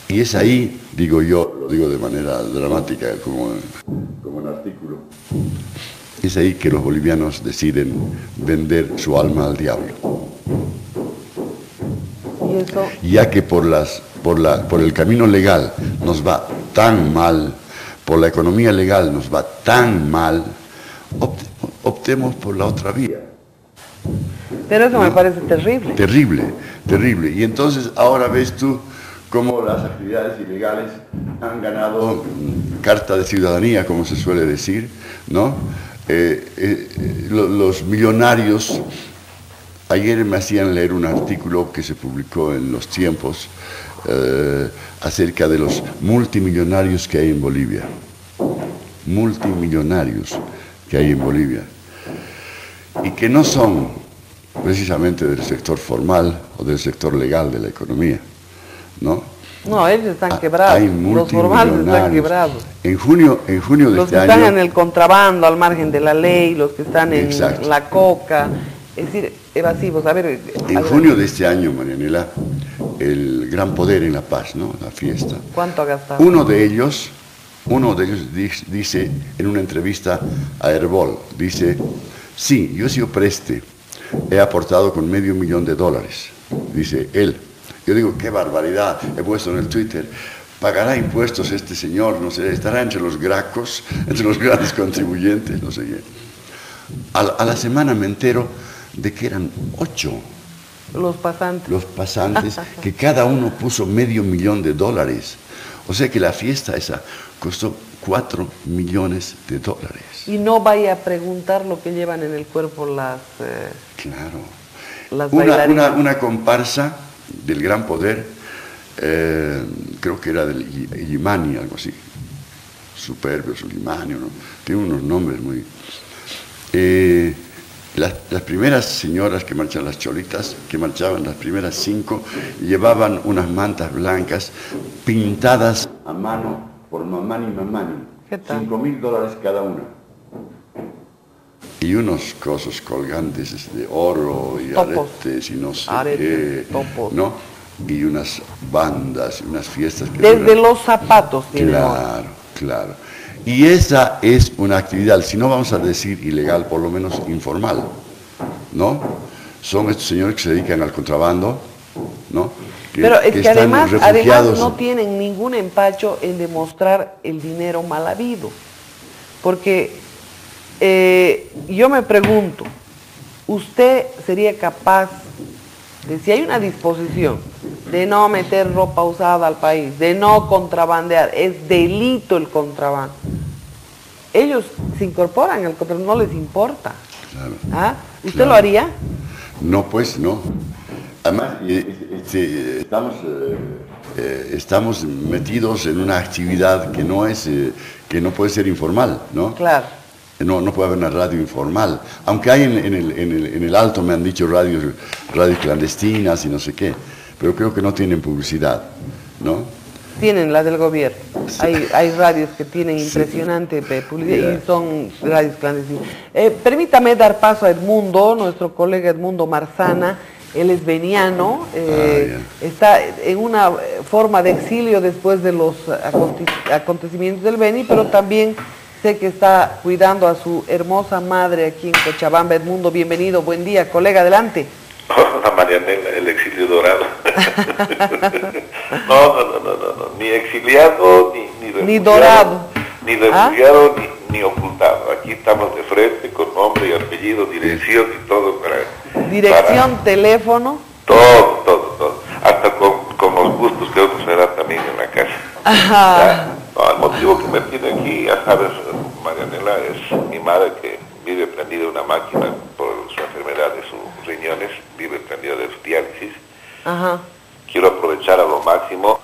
y es ahí, digo yo, lo digo de manera dramática, como en artículo, es ahí que los bolivianos deciden vender su alma al diablo. ¿Y eso? Ya que por el camino legal nos va tan mal, por la economía legal nos va tan mal, optemos por la otra vía. Pero eso me parece terrible. Terrible. Y entonces ahora ves tú cómo las actividades ilegales han ganado carta de ciudadanía, como se suele decir, ¿no? Los millonarios, ayer me hacían leer un artículo que se publicó en Los Tiempos acerca de los multimillonarios que hay en Bolivia. Multimillonarios que hay en Bolivia. Y que no son precisamente del sector formal o del sector legal de la economía, ¿no? No, ellos están quebrados. Los formales están quebrados. En junio de este año... Los que están en el contrabando, al margen de la ley, los que están en la coca, es decir, evasivos. En junio de este año, Marianela, el Gran Poder en La Paz, ¿no? La fiesta. ¿Cuánto ha gastado? Uno de ellos dice en una entrevista a Herbol, dice, sí, yo he sido preste, he aportado con $500,000, dice él. Yo digo, qué barbaridad, he puesto en el Twitter, ¿pagará impuestos este señor? No sé, estará entre los gracos, entre los grandes contribuyentes, no sé qué. A la semana me entero de que eran 8 Los pasantes, que cada uno puso $500,000. O sea que la fiesta esa costó $4 millones. Y no vaya a preguntar lo que llevan en el cuerpo Claro. las bailarinas. Una comparsa del Gran Poder, creo que era del Illimani, algo así. Superbio, Sulimani, ¿no? Tiene unos nombres muy... Las primeras señoras que marchan, las cholitas, que marchaban, las primeras 5, llevaban unas mantas blancas pintadas a mano por Mamani. ¿Qué tal? $5,000 cada una. Y unos cosos colgantes de oro y Topos. aretes y no sé Aretes, qué, topos. ¿no? Y unas bandas y unas fiestas que Desde duran. los zapatos tiene oro. Claro. Y esa es una actividad, si no vamos a decir ilegal, por lo menos informal, ¿no? Son estos señores que se dedican al contrabando, ¿no? Pero es que están además refugiados. no tienen ningún empacho en demostrar el dinero mal habido. Porque yo me pregunto, ¿usted sería capaz de, si hay una disposición de no meter ropa usada al país, de no contrabandear, es delito el contrabando, ellos se incorporan al contrabando, no les importa? Claro. ¿Ah? ¿Usted Claro. lo haría? No, pues no. Además, estamos metidos en una actividad que no puede ser informal, ¿no? Claro. No puede haber una radio informal. Aunque hay en el Alto, me han dicho, radios clandestinas y no sé qué, pero creo que no tienen publicidad, ¿no? Tienen la del gobierno. Sí. Hay radios que tienen impresionante publicidad y son radios clandestinas. Permítame dar paso a Edmundo, nuestro colega Edmundo Marzana. Él es veniano, está en una forma de exilio después de los acontecimientos del Beni, pero también sé que está cuidando a su hermosa madre aquí en Cochabamba. Edmundo, bienvenido, buen día, colega, adelante. Hola Marianela, el exilio dorado. No, ni exiliado, Ni dorado. Ni refugiado, ni ocultado. Aquí estamos de frente con nombre y apellido, dirección y todo Dirección, teléfono. Todo. Hasta con los gustos que otros me dan también en la casa. Ajá. No, el motivo que me tiene aquí, ya sabes, Marianela, es mi madre que vive prendida de una máquina por su enfermedad de sus riñones, vive prendida de su diálisis. Ajá. Quiero aprovechar a lo máximo,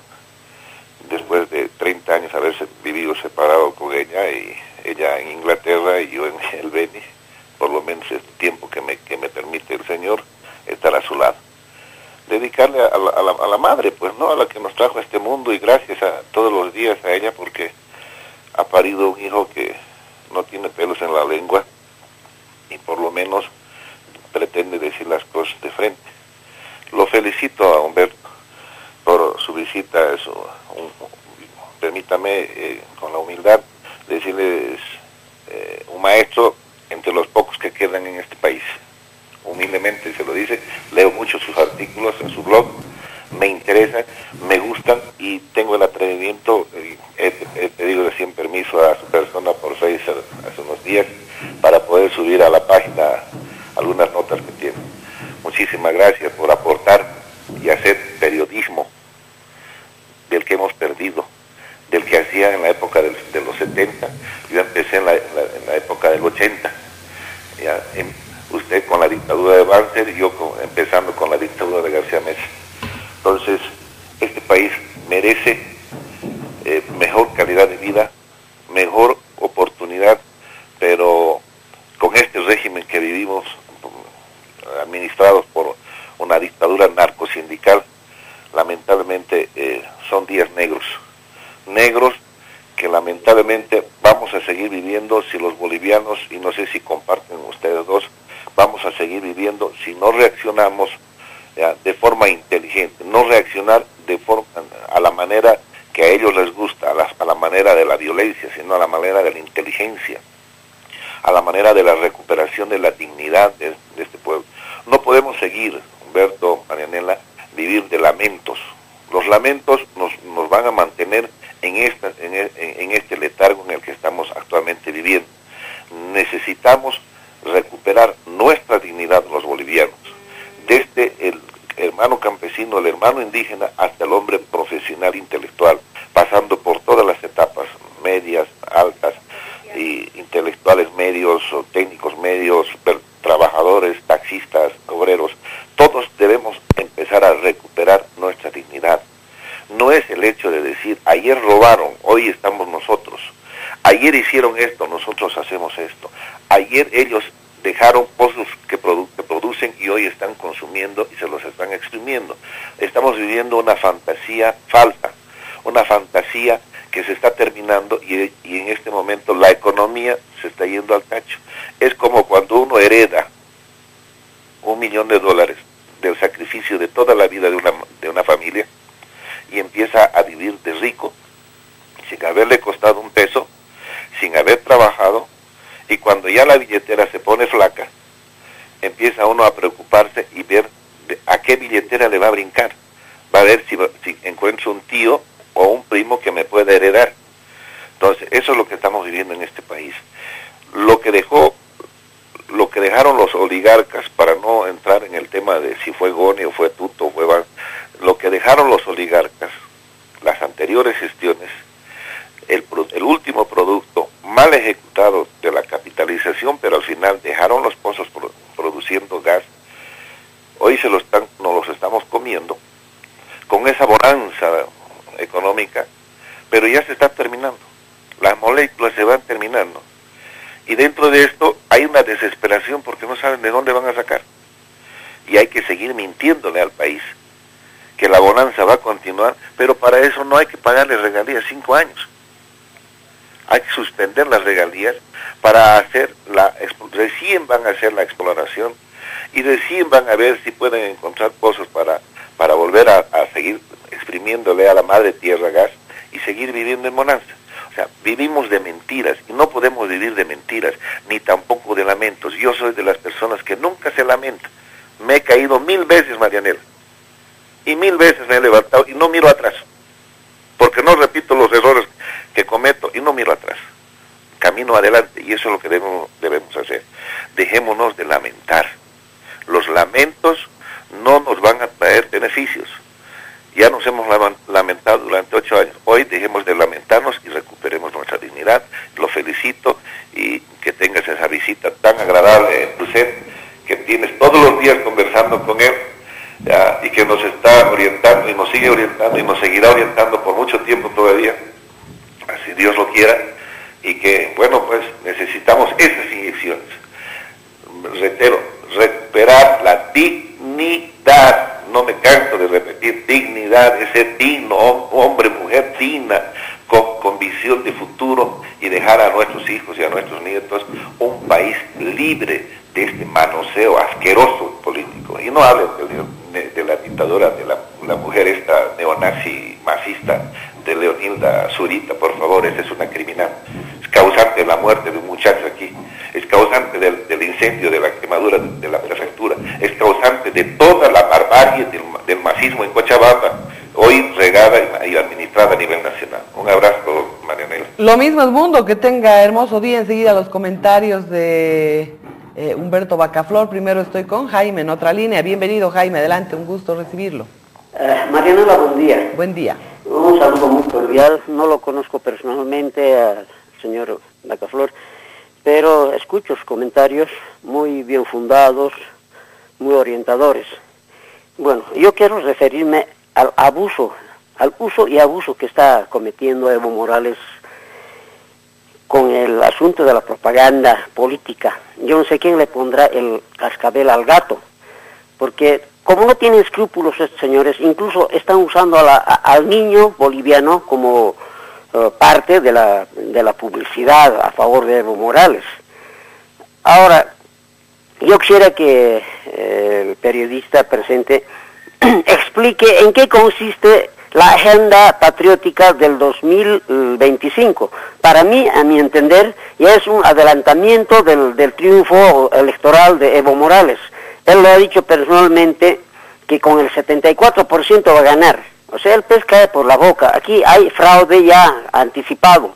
después de 30 años haberse vivido separado con ella, y ella en Inglaterra y yo en el Beni, por lo menos este tiempo que me permite el Señor, estar a su lado. Dedicarle a la madre, pues, ¿no? A la que nos trajo a este mundo, y gracias a todos los días a ella, porque ha parido un hijo que no tiene pelos en la lengua y por lo menos pretende decir las cosas de frente. Lo felicito a Humberto por su visita. Permítame, con la humildad, decirles un maestro entre los pocos que quedan en este país. Humildemente se lo dice, leo mucho sus artículos en su blog, me interesan, me gustan, y tengo el atrevimiento, he pedido recién permiso a su persona por Facebook hace unos días para poder subir a la página algunas notas que tiene. Muchísimas gracias por aportar y hacer periodismo del que hemos perdido, del que hacía en la época de los 70, yo empecé en la época del 80, ya, usted con la dictadura de Banzer y yo empezando con la dictadura de García Meza. Entonces, este país merece mejor calidad de vida, mejor oportunidad, pero con este régimen que vivimos, administrados por una dictadura narcosindical, lamentablemente son días negros que lamentablemente vamos a seguir viviendo si los bolivianos, y no sé si comparten ustedes dos, vamos a seguir viviendo si no reaccionamos de forma inteligente, no reaccionar a la manera que a ellos les gusta, a la manera de la violencia, sino a la manera de la inteligencia, a la manera de la recuperación de la dignidad de este pueblo. No podemos seguir, Humberto, Marianela, vivir de lamentos. Los lamentos nos van a mantener en este letargo en el que estamos actualmente viviendo. Necesitamos recuperar nuestra dignidad los bolivianos, desde hermano campesino, el hermano indígena, hasta el hombre profesional intelectual, pasando por todas las etapas, medias, altas, y intelectuales medios, o técnicos medios, trabajadores, taxistas, obreros. Todos debemos empezar a recuperar nuestra dignidad. No es el hecho de decir, ayer robaron, hoy estamos nosotros. Ayer hicieron esto, nosotros hacemos esto. Ayer ellos dejaron pozos que producen y hoy están consumiendo y se los están exprimiendo. Estamos viviendo una fantasía falsa, una fantasía que se está terminando y en este momento la economía se está yendo al tacho. Es como cuando uno hereda $1 millón del sacrificio de toda la vida de una familia y empieza a vivir de rico, sin haberle costado un peso, sin haber trabajado, y cuando ya la billetera se pone flaca, empieza uno a preocuparse y ver a qué billetera le va a brincar. Va a ver si encuentra un tío o un primo que me pueda heredar. Entonces, eso es lo que estamos viviendo en este país. Lo que dejaron los oligarcas, para no entrar en el tema de si fue Goni o fue Tuto, lo que dejaron los oligarcas, las anteriores gestiones, el último producto mal ejecutado de la capitalización, pero al final dejaron los pozos produciendo gas. Hoy nos los estamos comiendo con esa bonanza económica, pero ya se está terminando. Las moléculas se van terminando. Y dentro de esto hay una desesperación porque no saben de dónde van a sacar. Y hay que seguir mintiéndole al país que la bonanza va a continuar, pero para eso no hay que pagarle regalías 5 años. Hay que suspender las regalías para recién van a hacer la exploración y recién van a ver si pueden encontrar pozos para volver a seguir exprimiéndole a la madre tierra gas y seguir viviendo en bonanza. O sea, vivimos de mentiras y no podemos vivir de mentiras, ni tampoco de lamentos. Yo soy de las personas que nunca se lamenta. Me he caído 1000 veces, Marianela, y 1000 veces me he levantado y no miro atrás, porque no repito los errores que cometo y no miro atrás. Camino adelante y eso es lo que debemos hacer. Dejémonos de lamentar. Los lamentos no nos van a traer beneficios. Ya nos hemos lamentado durante 8 años. Hoy dejemos de lamentarnos y recuperemos nuestra dignidad. Lo felicito y que tengas esa visita tan agradable, Lucet, que tienes todos los días conversando con él, ¿ya? Y que nos está orientando y nos sigue orientando y nos seguirá orientando por mucho tiempo todavía, así Dios lo quiera, y que, bueno, pues necesitamos esas inyecciones. Reitero, recuperar la dignidad. No me canso de repetir, dignidad, es ser digno, hombre, mujer digna, con visión de futuro y dejar a nuestros hijos y a nuestros nietos un país libre de este manoseo asqueroso político. Y no hablen de la dictadura de la mujer esta neonazi masista de Leonilda Zurita, por favor, esa es una criminal. Es causante de la muerte de un muchacho aquí, es causante del incendio, de la quemadura de la prefectura, es causante de toda la barbarie del masismo en Cochabamba, hoy regada y administrada a nivel nacional. Un abrazo, Marianela. Lo mismo es mundo, que tenga hermoso día. Enseguida los comentarios de Humberto Bacaflor. Primero estoy con Jaime en otra línea. Bienvenido, Jaime, adelante, un gusto recibirlo. Marianela, buen día. Buen día. Un saludo muy cordial. No lo conozco personalmente al señor Bacaflor, pero escucho sus comentarios muy bien fundados, muy orientadores. Bueno, yo quiero referirme al uso y abuso que está cometiendo Evo Morales con el asunto de la propaganda política. Yo no sé quién le pondrá el cascabel al gato, porque como no tienen escrúpulos estos señores, incluso están usando al niño boliviano como parte de la publicidad a favor de Evo Morales. Ahora, yo quisiera que el periodista presente explique en qué consiste la agenda patriótica del 2025. Para mí, a mi entender, ya es un adelantamiento del triunfo electoral de Evo Morales. Él lo ha dicho personalmente que con el 74% va a ganar. O sea, el pez cae por la boca. Aquí hay fraude ya anticipado.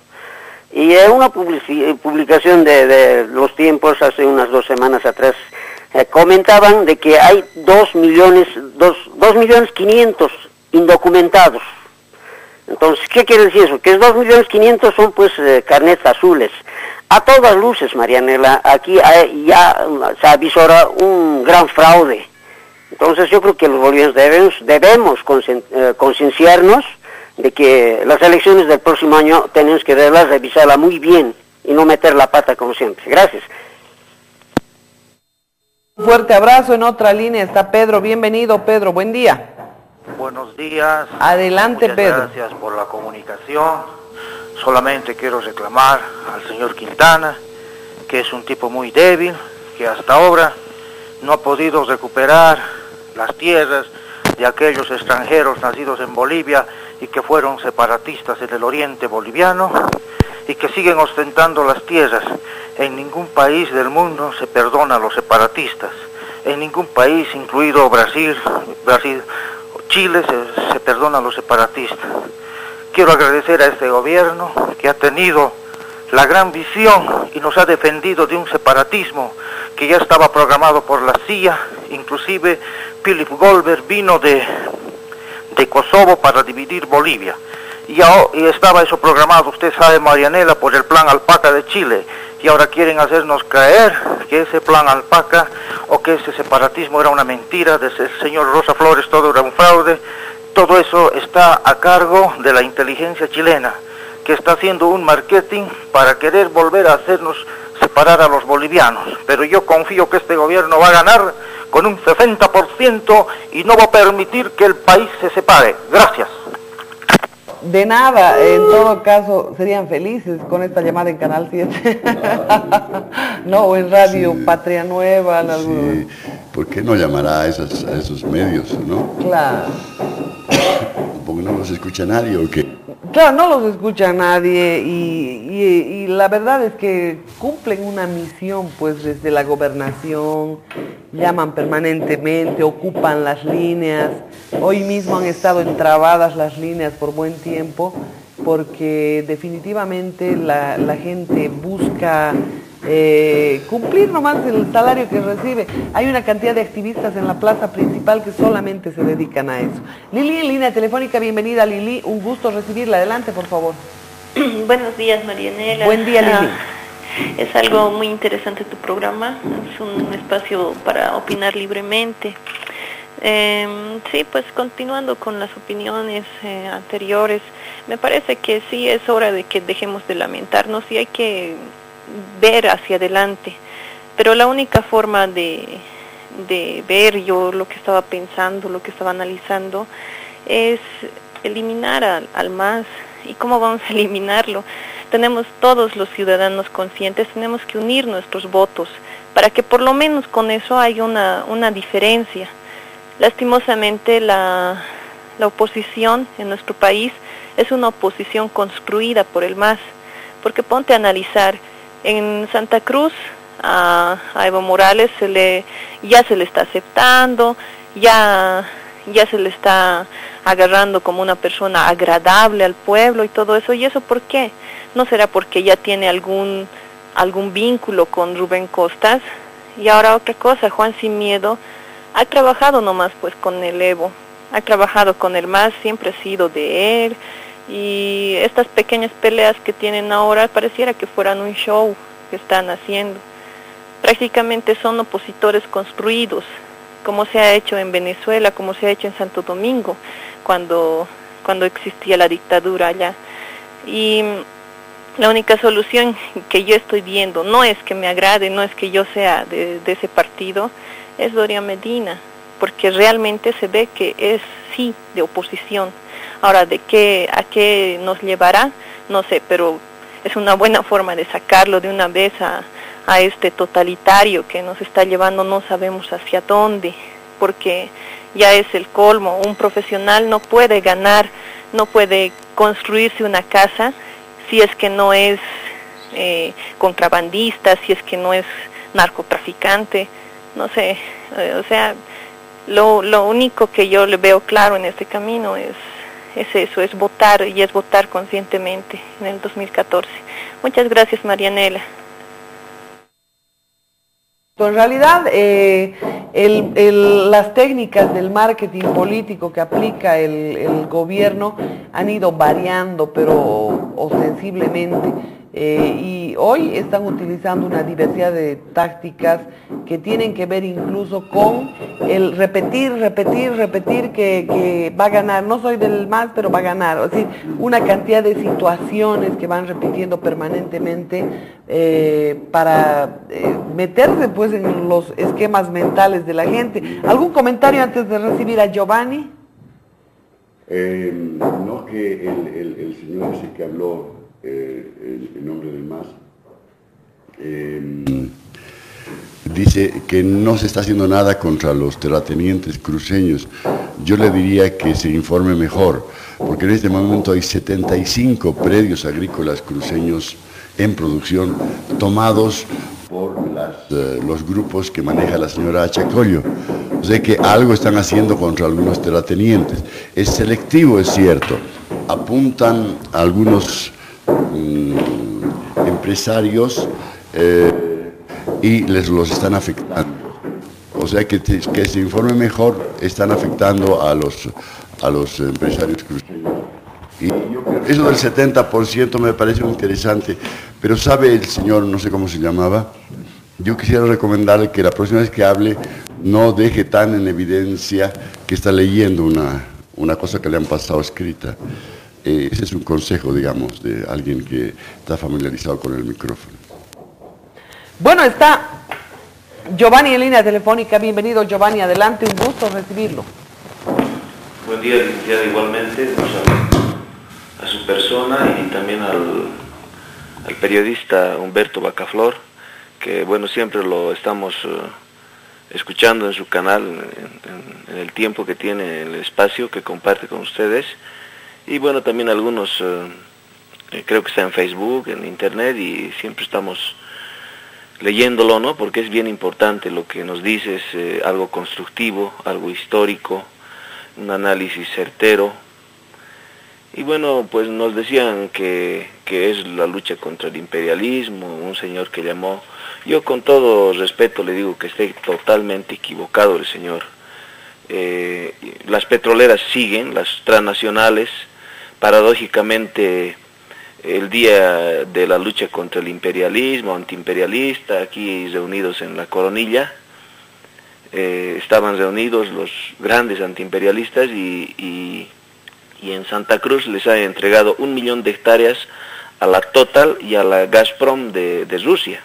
Y en una publicación de los tiempos, hace unas 2 semanas atrás, comentaban de que hay 2.500.000 indocumentados. Entonces, ¿qué quiere decir eso? Que 2.500.000 son pues carnets azules. A todas luces, Marianela, aquí ya se avisora un gran fraude. Entonces yo creo que los bolivianos debemos concienciarnos de que las elecciones del próximo año tenemos que verlas, revisarlas muy bien y no meter la pata como siempre. Gracias. Un fuerte abrazo. En otra línea está Pedro. Bienvenido, Pedro. Buen día. Buenos días. Adelante, muchas Pedro. Gracias por la comunicación. Solamente quiero reclamar al señor Quintana, que es un tipo muy débil, que hasta ahora no ha podido recuperar las tierras de aquellos extranjeros nacidos en Bolivia y que fueron separatistas en el oriente boliviano y que siguen ostentando las tierras. En ningún país del mundo se perdona a los separatistas. En ningún país, incluido Brasil, Chile, se perdona a los separatistas. Quiero agradecer a este gobierno que ha tenido la gran visión y nos ha defendido de un separatismo que ya estaba programado por la CIA. Inclusive Philip Goldberg vino de Kosovo para dividir Bolivia. Y estaba eso programado, usted sabe, Marianela, por el plan Alpaca de Chile. Y ahora quieren hacernos creer que ese plan Alpaca o que ese separatismo era una mentira, del señor Rosa Flores todo era un fraude. Todo eso está a cargo de la inteligencia chilena, que está haciendo un marketing para querer volver a hacernos separar a los bolivianos. Pero yo confío que este gobierno va a ganar con un 60% y no va a permitir que el país se separe. Gracias. De nada, en todo caso, serían felices con esta llamada en Canal 7. No, o en Radio Sí. Patria Nueva. Sí. ¿Por qué no llamará a esos medios, no? Claro. Porque no los escucha nadie o qué. Claro, no los escucha nadie y la verdad es que cumplen una misión pues desde la gobernación, llaman permanentemente, ocupan las líneas. Hoy mismo han estado entrabadas las líneas por buen tiempo porque definitivamente la gente busca cumplir nomás el salario que recibe. Hay una cantidad de activistas en la plaza principal que solamente se dedican a eso. Lili, en línea telefónica, bienvenida Lili, un gusto recibirla. Adelante, por favor. Buenos días, Marianela. Buen día, Lili. Es algo muy interesante tu programa, es un espacio para opinar libremente. Sí, pues continuando con las opiniones anteriores, me parece que sí es hora de que dejemos de lamentarnos y hay que ver hacia adelante, pero la única forma de ver yo lo que estaba pensando, lo que estaba analizando, es eliminar al MAS. ¿Y cómo vamos a eliminarlo? Tenemos todos los ciudadanos conscientes, tenemos que unir nuestros votos para que por lo menos con eso haya una diferencia. Lastimosamente la oposición en nuestro país es una oposición construida por el MAS, porque ponte a analizar, en Santa Cruz a Evo Morales ya se le está aceptando, ya se le está agarrando como una persona agradable al pueblo y todo eso. ¿Y eso por qué? ¿No será porque ya tiene algún vínculo con Rubén Costas? Y ahora otra cosa, Juan Sin Miedo ha trabajado nomás pues con el Evo, ha trabajado con el MAS, siempre ha sido de él, y estas pequeñas peleas que tienen ahora pareciera que fueran un show que están haciendo. Prácticamente son opositores construidos, como se ha hecho en Venezuela, como se ha hecho en Santo Domingo, cuando existía la dictadura allá. Y la única solución que yo estoy viendo, no es que me agrade, no es que yo sea de ese partido, es Doria Medina, porque realmente se ve que es sí de oposición. Ahora, a qué nos llevará, no sé, pero es una buena forma de sacarlo de una vez a este totalitario que nos está llevando, no sabemos hacia dónde, porque ya es el colmo. Un profesional no puede ganar, no puede construirse una casa si es que no es contrabandista, si es que no es narcotraficante, no sé, o sea, lo único que yo le veo claro en este camino es eso, es votar, y es votar conscientemente en el 2014. Muchas gracias, Marianela. En realidad, las técnicas del marketing político que aplica el gobierno han ido variando, pero ostensiblemente. Y hoy están utilizando una diversidad de tácticas que tienen que ver incluso con el repetir que va a ganar. No soy del MAS, pero va a ganar. Es decir, una cantidad de situaciones que van repitiendo permanentemente para meterse pues en los esquemas mentales de la gente. ¿Algún comentario antes de recibir a Giovanni? No, que el señor ese que habló en nombre del MAS dice que no se está haciendo nada contra los terratenientes cruceños. Yo le diría que se informe mejor, porque en este momento hay 75 predios agrícolas cruceños en producción tomados por los grupos que maneja la señora Achacollo. O sea que algo están haciendo contra algunos terratenientes. Es selectivo, es cierto. Apuntan a algunos empresarios y los están afectando. O sea que se informe mejor, están afectando a los empresarios cruceños. Y yo creo que eso del 70% me parece muy interesante, pero sabe el señor, no sé cómo se llamaba, yo quisiera recomendarle que la próxima vez que hable no deje tan en evidencia que está leyendo una cosa que le han pasado escrita. Ese es un consejo, digamos, de alguien que está familiarizado con el micrófono. Bueno, está Giovanni en línea telefónica. Bienvenido, Giovanni, adelante, un gusto recibirlo. Buen día, licenciada, igualmente, a su persona y también al periodista Humberto Bacaflor, que bueno, siempre lo estamos escuchando en su canal, en el tiempo que tiene, el espacio que comparte con ustedes. Y bueno, también algunos, creo que está en Facebook, en Internet, y siempre estamos leyéndolo, ¿no? Porque es bien importante lo que nos dice, es algo constructivo, algo histórico, un análisis certero. Y bueno, pues nos decían que es la lucha contra el imperialismo, un señor que llamó, yo con todo respeto le digo que esté totalmente equivocado el señor. Las petroleras siguen, las transnacionales. Paradójicamente, el día de la lucha contra el imperialismo, antiimperialista, aquí reunidos en la Coronilla, estaban reunidos los grandes antiimperialistas y en Santa Cruz les ha entregado 1 millón de hectáreas a la Total y a la Gazprom de Rusia.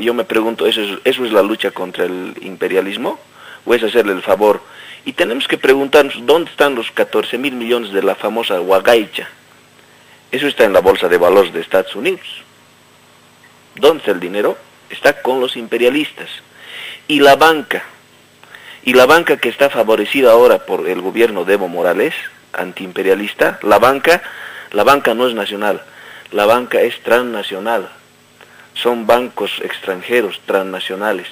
Yo me pregunto, ¿eso es la lucha contra el imperialismo? ¿O es hacerle el favor? Y tenemos que preguntarnos, ¿dónde están los 14.000 millones de la famosa Huagaicha? Eso está en la Bolsa de Valores de Estados Unidos. ¿Dónde está el dinero? Está con los imperialistas. Y la banca que está favorecida ahora por el gobierno de Evo Morales, antiimperialista, la banca no es nacional, la banca es transnacional. Son bancos extranjeros, transnacionales.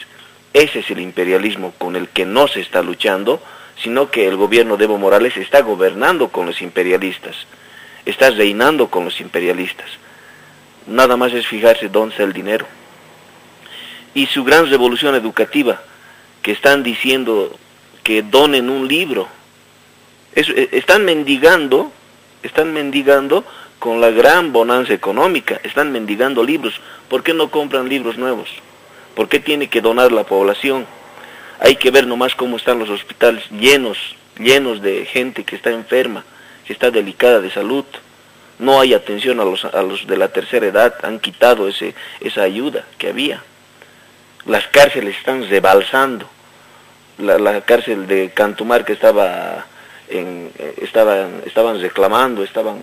Ese es el imperialismo con el que no se está luchando, sino que el gobierno de Evo Morales está gobernando con los imperialistas, está reinando con los imperialistas. Nada más es fijarse dónde está el dinero. Y su gran revolución educativa, que están diciendo que donen un libro, están mendigando con la gran bonanza económica, están mendigando libros. ¿Por qué no compran libros nuevos? ¿Por qué tiene que donar la población? Hay que ver nomás cómo están los hospitales llenos de gente que está enferma, que está delicada de salud. No hay atención a los de la tercera edad, han quitado esa ayuda que había. Las cárceles están rebalsando. La cárcel de Cantumar que estaban reclamando, están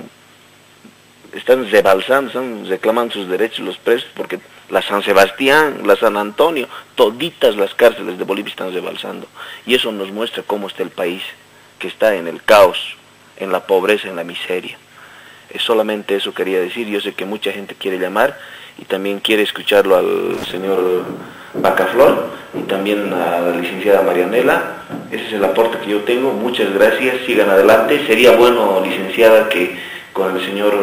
rebalsando, están reclamando sus derechos los presos, porque la San Sebastián, la San Antonio, toditas las cárceles de Bolivia están rebalsando. Y eso nos muestra cómo está el país, que está en el caos, en la pobreza, en la miseria. Solamente eso quería decir. Yo sé que mucha gente quiere llamar y también quiere escucharlo al señor Bacaflor y también a la licenciada Marianela. Ese es el aporte que yo tengo. Muchas gracias, sigan adelante. Sería bueno, licenciada, que con el señor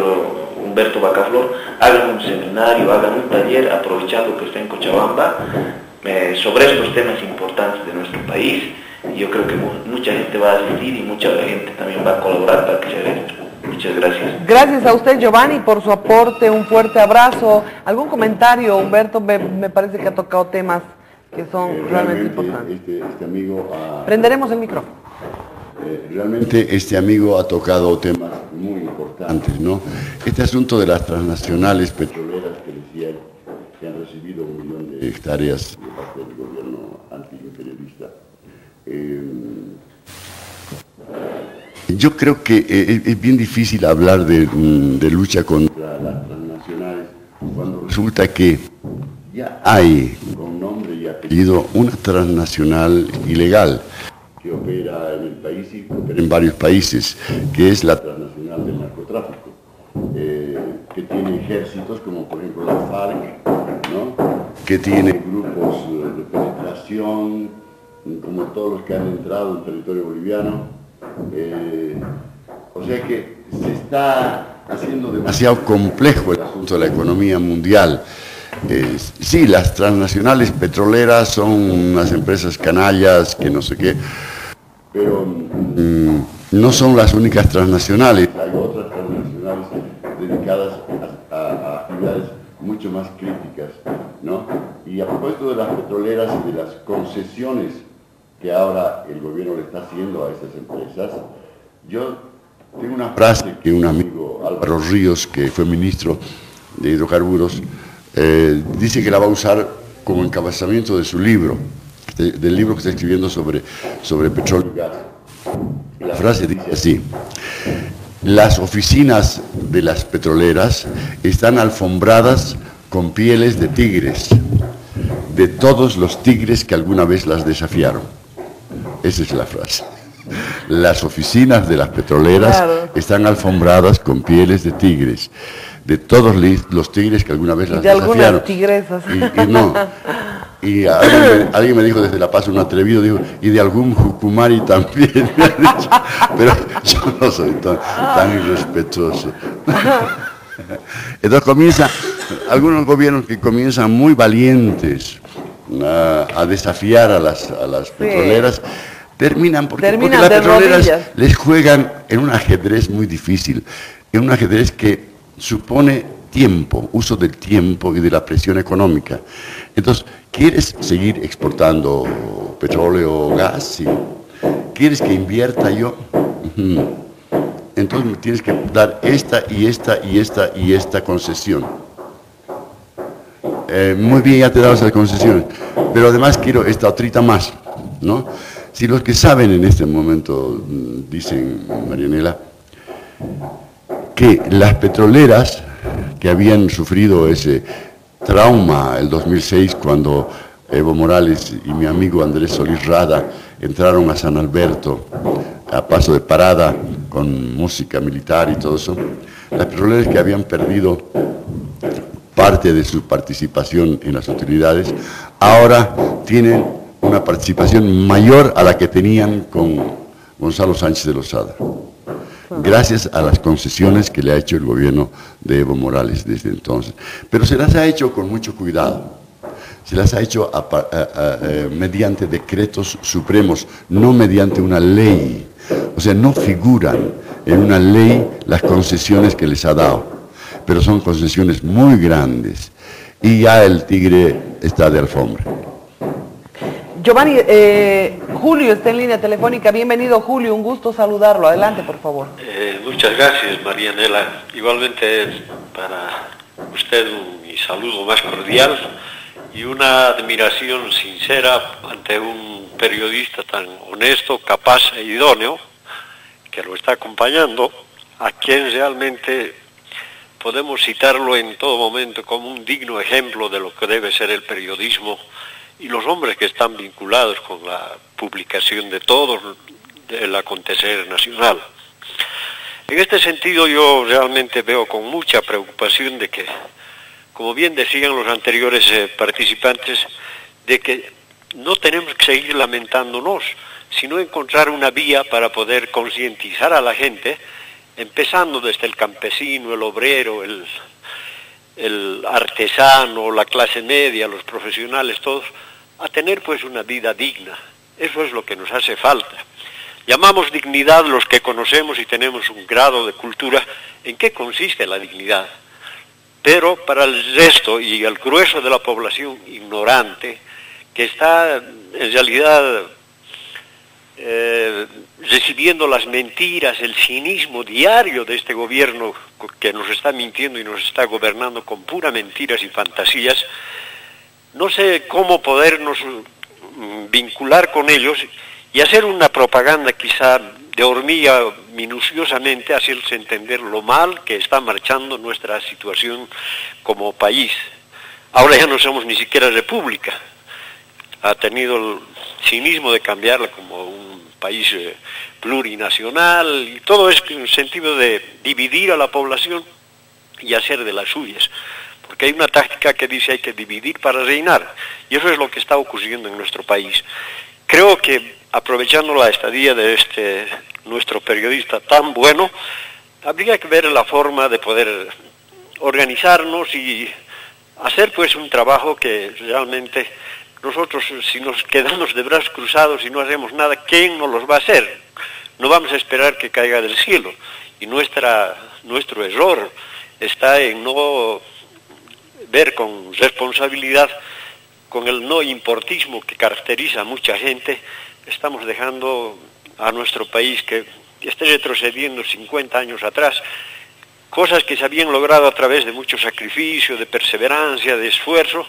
Humberto Bacaflor hagan un seminario, hagan un taller, aprovechando que está en Cochabamba. sobre estos temas importantes de nuestro país. Y yo creo que mucha gente va a asistir y mucha gente también va a colaborar para que se haga esto. Muchas gracias. Gracias a usted, Giovanni, por su aporte, un fuerte abrazo. ¿Algún comentario? Humberto me parece que ha tocado temas que son realmente importantes. Este amigo prenderemos el micrófono. Realmente este amigo ha tocado temas muy importantes, ¿no? Este asunto de las transnacionales petroleras que decía él, que han recibido 1 millón de hectáreas de parte del gobierno antiimperialista. Yo creo que es bien difícil hablar de lucha contra las transnacionales cuando resulta que ya hay con nombre y apellido una transnacional ilegal que opera en el país y opera en varios países, que es la transnacional del narcotráfico, que tiene ejércitos como por ejemplo la FARC, ¿no? Que tiene grupos de penetración, como todos los que han entrado en territorio boliviano. O sea que se está haciendo demasiado complejo el asunto de la economía mundial. Sí, las transnacionales petroleras son unas empresas canallas que no sé qué, pero no son las únicas transnacionales. Hay otras transnacionales dedicadas a actividades mucho más críticas, ¿no? Y a propósito de las petroleras y de las concesiones que ahora el gobierno le está haciendo a estas empresas, yo tengo una frase que un amigo, Álvaro Ríos, que fue ministro de Hidrocarburos, dice que la va a usar como encabezamiento de su libro, del libro que está escribiendo sobre petróleo y gas. La frase dice así: las oficinas de las petroleras están alfombradas con pieles de tigres, de todos los tigres que alguna vez las desafiaron. Esa es la frase. Las oficinas de las petroleras están alfombradas con pieles de tigres, de todos los tigres que alguna vez las desafiaron. De algunas tigresas. Y alguien me dijo desde La Paz, un atrevido, dijo, y de algún jucumari también, me ha dicho, pero yo no soy tan irrespetuoso. Entonces comienza, algunos gobiernos que comienzan muy valientes a desafiar a las petroleras, terminan porque las petroleras les juegan en un ajedrez muy difícil, en un ajedrez que supone tiempo, uso del tiempo y de la presión económica. Entonces, ¿quieres seguir exportando petróleo o gas? Sí. ¿Quieres que invierta yo? Entonces me tienes que dar esta y esta y esta y esta concesión. Muy bien, ya te he dado esas concesiones, pero además quiero esta otrita más, ¿no? Si los que saben en este momento dicen, Marianela, que las petroleras que habían sufrido ese trauma el 2006 cuando Evo Morales y mi amigo Andrés Solís Rada entraron a San Alberto a paso de parada con música militar y todo eso, las petroleras que habían perdido parte de su participación en las utilidades ahora tienen una participación mayor a la que tenían con Gonzalo Sánchez de Lozada, gracias a las concesiones que le ha hecho el gobierno de Evo Morales desde entonces. Pero se las ha hecho con mucho cuidado, se las ha hecho mediante decretos supremos, no mediante una ley. O sea, no figuran en una ley las concesiones que les ha dado, pero son concesiones muy grandes y ya el tigre está de alfombra. Giovanni, Julio está en línea telefónica. Bienvenido, Julio, un gusto saludarlo. Adelante, por favor. Muchas gracias, Marianela. Igualmente para usted mi saludo más cordial y una admiración sincera ante un periodista tan honesto, capaz e idóneo que lo está acompañando, a quien realmente podemos citarlo en todo momento como un digno ejemplo de lo que debe ser el periodismo y los hombres que están vinculados con la publicación de todo el acontecer nacional. En este sentido yo realmente veo con mucha preocupación de que, como bien decían los anteriores participantes, de que no tenemos que seguir lamentándonos, sino encontrar una vía para poder concientizar a la gente, empezando desde el campesino, el obrero, el artesano, la clase media, los profesionales, todos, a tener pues una vida digna. Eso es lo que nos hace falta. Llamamos dignidad los que conocemos y tenemos un grado de cultura en qué consiste la dignidad. Pero para el resto y el grueso de la población ignorante, que está en realidad recibiendo las mentiras, el cinismo diario de este gobierno que nos está mintiendo y nos está gobernando con puras mentiras y fantasías, no sé cómo podernos vincular con ellos y hacer una propaganda quizá de hormiga minuciosamente, hacerles entender lo mal que está marchando nuestra situación como país. Ahora ya no somos ni siquiera república. Ha tenido el cinismo de cambiarla como un país plurinacional, y todo es en el sentido de dividir a la población y hacer de las suyas. Porque hay una táctica que dice hay que dividir para reinar, y eso es lo que está ocurriendo en nuestro país. Creo que aprovechando la estadía de nuestro periodista tan bueno, habría que ver la forma de poder organizarnos y hacer pues un trabajo que realmente nosotros, si nos quedamos de brazos cruzados y no hacemos nada, ¿quién nos los va a hacer? No vamos a esperar que caiga del cielo, y nuestro error está en no ver con responsabilidad, con el no importismo que caracteriza a mucha gente. Estamos dejando a nuestro país que esté retrocediendo 50 años atrás, cosas que se habían logrado a través de mucho sacrificio, de perseverancia, de esfuerzo.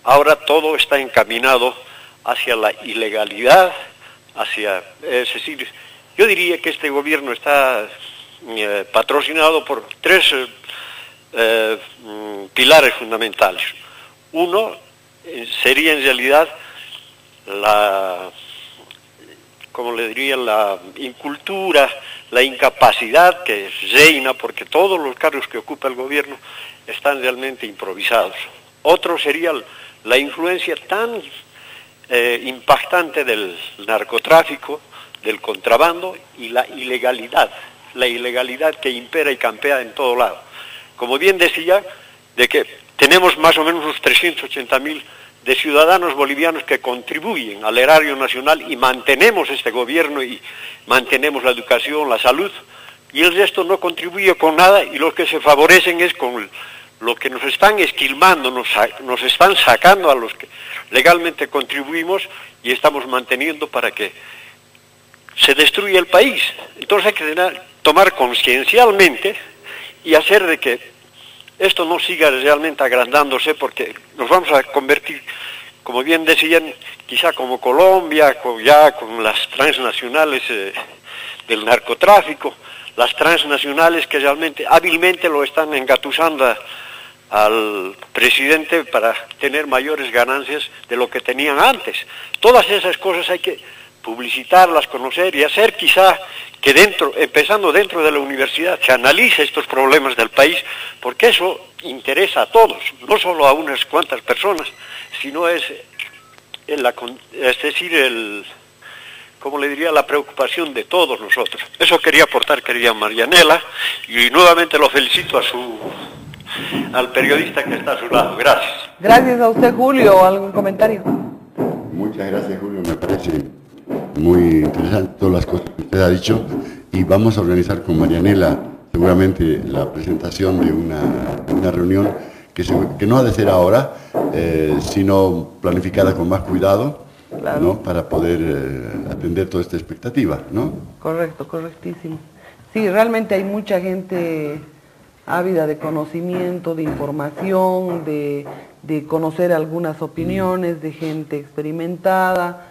Ahora todo está encaminado hacia la ilegalidad, es decir, yo diría que este gobierno está patrocinado por tres pilares fundamentales. Uno sería en realidad la incultura, la incapacidad que reina, porque todos los cargos que ocupa el gobierno están realmente improvisados. Otro sería la influencia tan impactante del narcotráfico, del contrabando y la ilegalidad que impera y campea en todo lado. Como bien decía, de que tenemos más o menos unos 380.000 de ciudadanos bolivianos que contribuyen al erario nacional y mantenemos este gobierno y mantenemos la educación, la salud, y el resto no contribuye con nada, y los que se favorecen es con lo que nos están esquilmando, nos están sacando a los que legalmente contribuimos y estamos manteniendo para que se destruya el país. Entonces hay que tomar conciencialmente y hacer de que esto no siga realmente agrandándose, porque nos vamos a convertir, como bien decían, quizá como Colombia, ya con las transnacionales del narcotráfico, las transnacionales que realmente hábilmente lo están engatusando al presidente para tener mayores ganancias de lo que tenían antes. Todas esas cosas hay que publicitarlas, conocer y hacer quizá que empezando dentro de la universidad, se analice estos problemas del país, porque eso interesa a todos, no solo a unas cuantas personas, sino es decir, como le diría, la preocupación de todos nosotros. Eso quería aportar, querida Marianela, y nuevamente lo felicito al periodista que está a su lado. Gracias. Gracias a usted, Julio. ¿Algún comentario? Muchas gracias, Julio. Me parece muy interesante todas las cosas que usted ha dicho, y vamos a organizar con Marianela seguramente la presentación de una reunión que no ha de ser ahora, sino planificada con más cuidado, claro, ¿no? Para poder atender toda esta expectativa, ¿no? Correcto, correctísimo. Sí, realmente hay mucha gente ávida de conocimiento, de información, de conocer algunas opiniones de gente experimentada,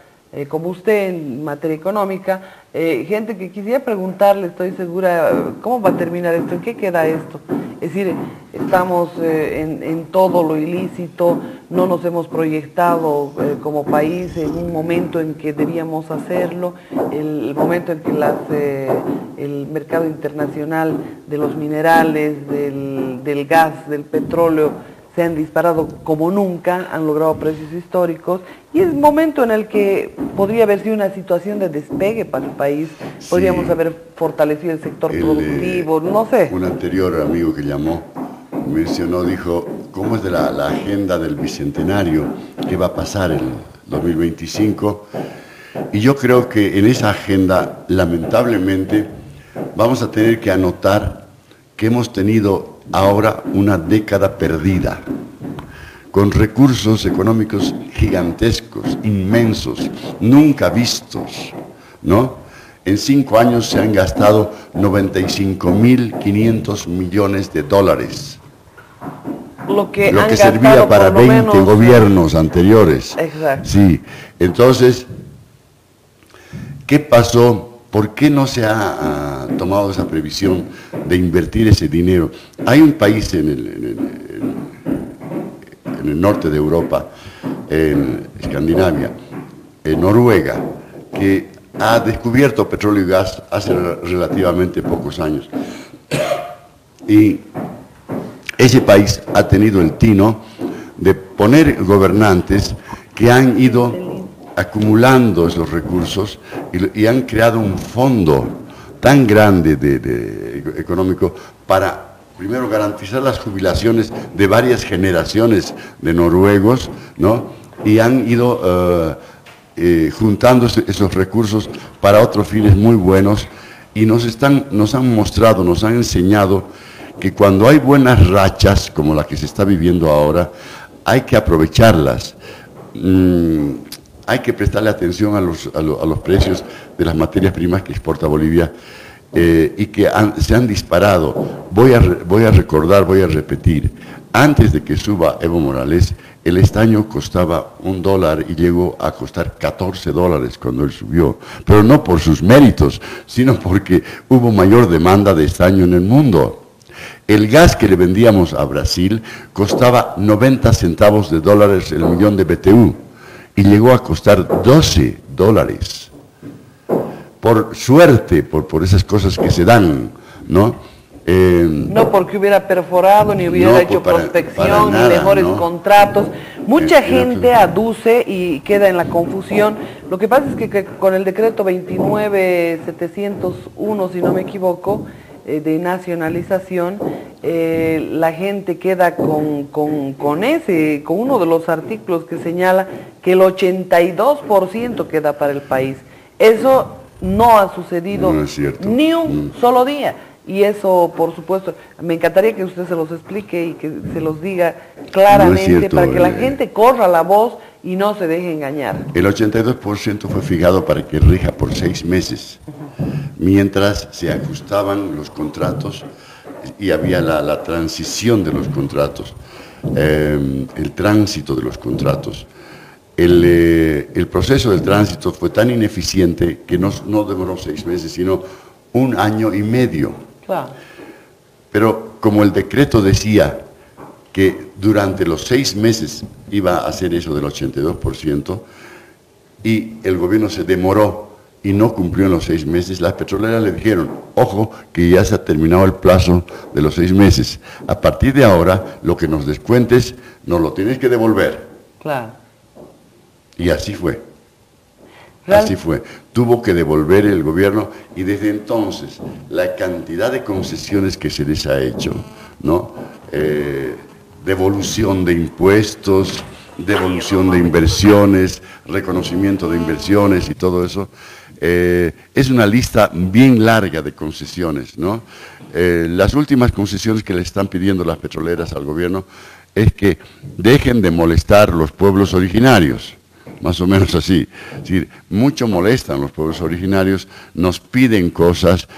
como usted en materia económica, gente que quisiera preguntarle, estoy segura, ¿cómo va a terminar esto? ¿En qué queda esto? Es decir, estamos en todo lo ilícito, no nos hemos proyectado como país en un momento en que debíamos hacerlo, el momento en que el mercado internacional de los minerales, del gas, del petróleo, se han disparado como nunca, han logrado precios históricos, y es un momento en el que podría haber sido una situación de despegue para el país, sí. Podríamos haber fortalecido el sector productivo, no sé. Un anterior amigo que llamó mencionó, dijo, ¿cómo es de la agenda del Bicentenario? ¿Qué va a pasar 2025, y yo creo que en esa agenda, lamentablemente, vamos a tener que anotar que hemos tenido ahora una década perdida, con recursos económicos gigantescos, inmensos, nunca vistos, ¿no? En 5 años se han gastado 95.500 millones de dólares. Lo que servía para 20 gobiernos anteriores. Exacto. Sí, entonces, ¿qué pasó? ¿Por qué no se ha tomado esa previsión de invertir ese dinero? Hay un país en el norte de Europa, en Escandinavia, en Noruega, que ha descubierto petróleo y gas hace relativamente pocos años. Y ese país ha tenido el tino de poner gobernantes que han ido acumulando esos recursos y han creado un fondo tan grande económico para, primero, garantizar las jubilaciones de varias generaciones de noruegos, ¿no? Y han ido juntando esos recursos para otros fines muy buenos, y nos han mostrado, nos han enseñado que cuando hay buenas rachas, como la que se está viviendo ahora, hay que aprovecharlas. Hay que prestarle atención a los precios de las materias primas que exporta Bolivia, y que se han disparado. Voy a recordar, voy a repetir, antes de que suba Evo Morales, el estaño costaba $1 y llegó a costar $14 cuando él subió, pero no por sus méritos, sino porque hubo mayor demanda de estaño en el mundo. El gas que le vendíamos a Brasil costaba 90 centavos de dólares el millón de BTU y llegó a costar $12. Por suerte, por esas cosas que se dan, ¿no? No porque hubiera perforado, ni hubiera hecho prospección, para nada, ni mejores ¿no? contratos. Mucha gente aduce y queda en la confusión. Lo que pasa es que con el decreto 29.701, si no me equivoco, de nacionalización, la gente queda con uno de los artículos que señala que el 82% queda para el país. Eso no ha sucedido ni un solo día. Y eso, por supuesto, me encantaría que usted se los explique y que se los diga claramente, para que la gente corra la voz y no se deje engañar. El 82% fue fijado para que rija por 6 meses, mientras se ajustaban los contratos y había la transición de los contratos, el tránsito de los contratos. El proceso del tránsito fue tan ineficiente que no demoró 6 meses, sino 1 año y medio. Claro. Pero como el decreto decía que durante los 6 meses iba a hacer eso del 82%, y el gobierno se demoró y no cumplió en los 6 meses, las petroleras le dijeron, ojo, que ya se ha terminado el plazo de los 6 meses. A partir de ahora, lo que nos descuentes, nos lo tienes que devolver. Claro. Y así fue. Así fue. Tuvo que devolver el gobierno, y desde entonces la cantidad de concesiones que se les ha hecho, ¿no? Devolución de impuestos, devolución de inversiones, reconocimiento de inversiones y todo eso, es una lista bien larga de concesiones, ¿no? Las últimas concesiones que le están pidiendo las petroleras al gobierno es que dejen de molestar los pueblos originarios. Más o menos así. Es decir, mucho molestan los pueblos originarios, nos piden cosas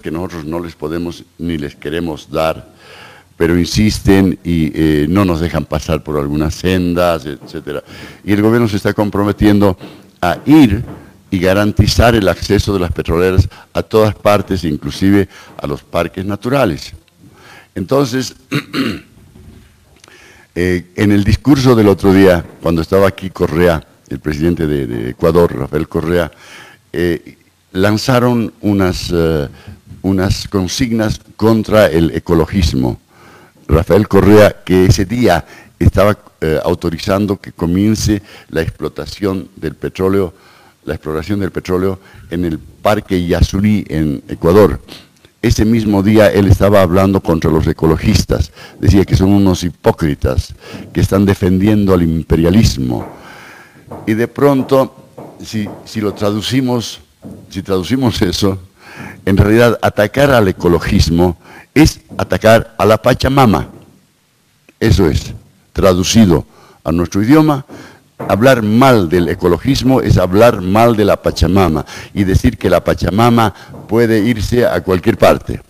que nosotros no les podemos ni les queremos dar, pero insisten y no nos dejan pasar por algunas sendas, etc. Y el gobierno se está comprometiendo a ir y garantizar el acceso de las petroleras a todas partes, inclusive a los parques naturales. Entonces, en el discurso del otro día, cuando estaba aquí Correa, el presidente de Ecuador, Rafael Correa, lanzaron unas consignas contra el ecologismo. Rafael Correa, que ese día estaba autorizando que comience la explotación del petróleo, la exploración del petróleo en el Parque Yasuní en Ecuador. Ese mismo día él estaba hablando contra los ecologistas, decía que son unos hipócritas, que están defendiendo al imperialismo. Y de pronto, si lo traducimos, si traducimos eso, en realidad atacar al ecologismo es atacar a la Pachamama. Eso es, traducido a nuestro idioma, hablar mal del ecologismo es hablar mal de la Pachamama y decir que la Pachamama puede irse a cualquier parte,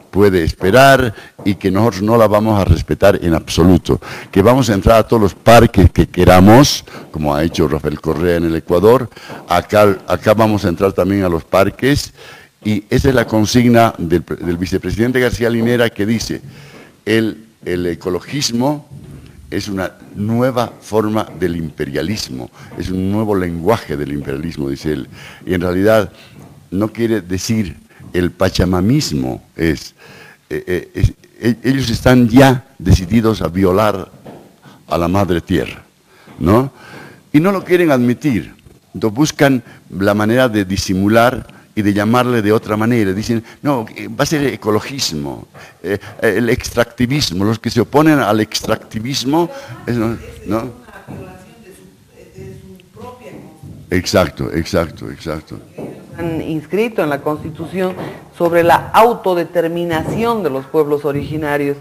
puede esperar y que nosotros no la vamos a respetar en absoluto, que vamos a entrar a todos los parques que queramos, como ha hecho Rafael Correa en el Ecuador, acá vamos a entrar también a los parques, y esa es la consigna del vicepresidente García Linera, que dice, el ecologismo es una nueva forma del imperialismo, es un nuevo lenguaje del imperialismo, dice él, y en realidad no quiere decir el pachamamismo, ellos están ya decididos a violar a la madre tierra, ¿no? Y no lo quieren admitir, entonces buscan la manera de disimular y de llamarle de otra manera. Dicen, no, va a ser ecologismo, el extractivismo, los que se oponen al extractivismo, ¿no? Una violación de su propia Constitución. Exacto. Han inscrito en la Constitución sobre la autodeterminación de los pueblos originarios.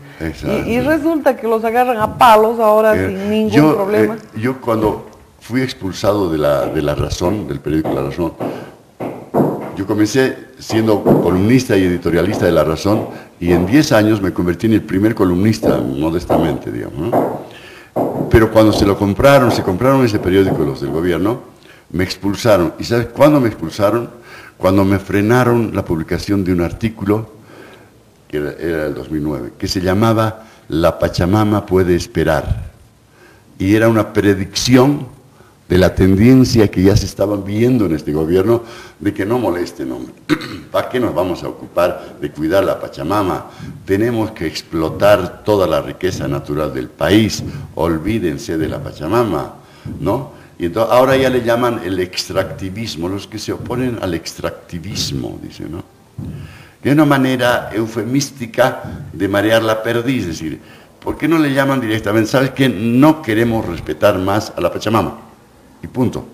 Y resulta que los agarran a palos ahora sin ningún problema. Yo cuando fui expulsado de La Razón, del periódico La Razón, yo comencé siendo columnista y editorialista de La Razón y en 10 años me convertí en el primer columnista, modestamente, digamos, ¿no? Pero cuando se compraron ese periódico los del gobierno, me expulsaron. ¿Y sabes cuándo me expulsaron? Cuando me frenaron la publicación de un artículo, que era el 2009, que se llamaba La Pachamama puede esperar. Y era una predicción de la tendencia que ya se estaba viendo en este gobierno de que no molesten, hombre. ¿Para qué nos vamos a ocupar de cuidar la Pachamama? Tenemos que explotar toda la riqueza natural del país. Olvídense de la Pachamama, ¿no? Y entonces ahora ya le llaman el extractivismo, los que se oponen al extractivismo, dicen, ¿no? Que es una manera eufemística de marear la perdiz, es decir, ¿por qué no le llaman directamente? ¿Sabes qué? No queremos respetar más a la Pachamama. Y punto.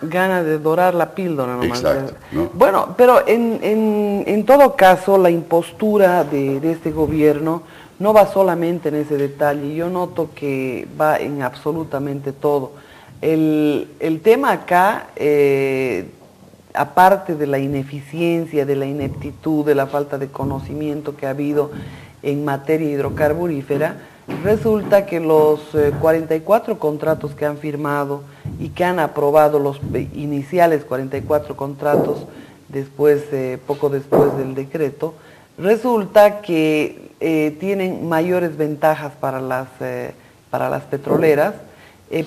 Gana de dorar la píldora nomás. Exacto, ¿no? Bueno, pero en todo caso la impostura de este gobierno no va solamente en ese detalle. Yo noto que va en absolutamente todo. El tema acá, aparte de la ineficiencia, de la ineptitud, de la falta de conocimiento que ha habido en materia hidrocarburífera, resulta que los 44 contratos que han firmado y que han aprobado, los iniciales 44 contratos, poco después del decreto, resulta que tienen mayores ventajas para las petroleras,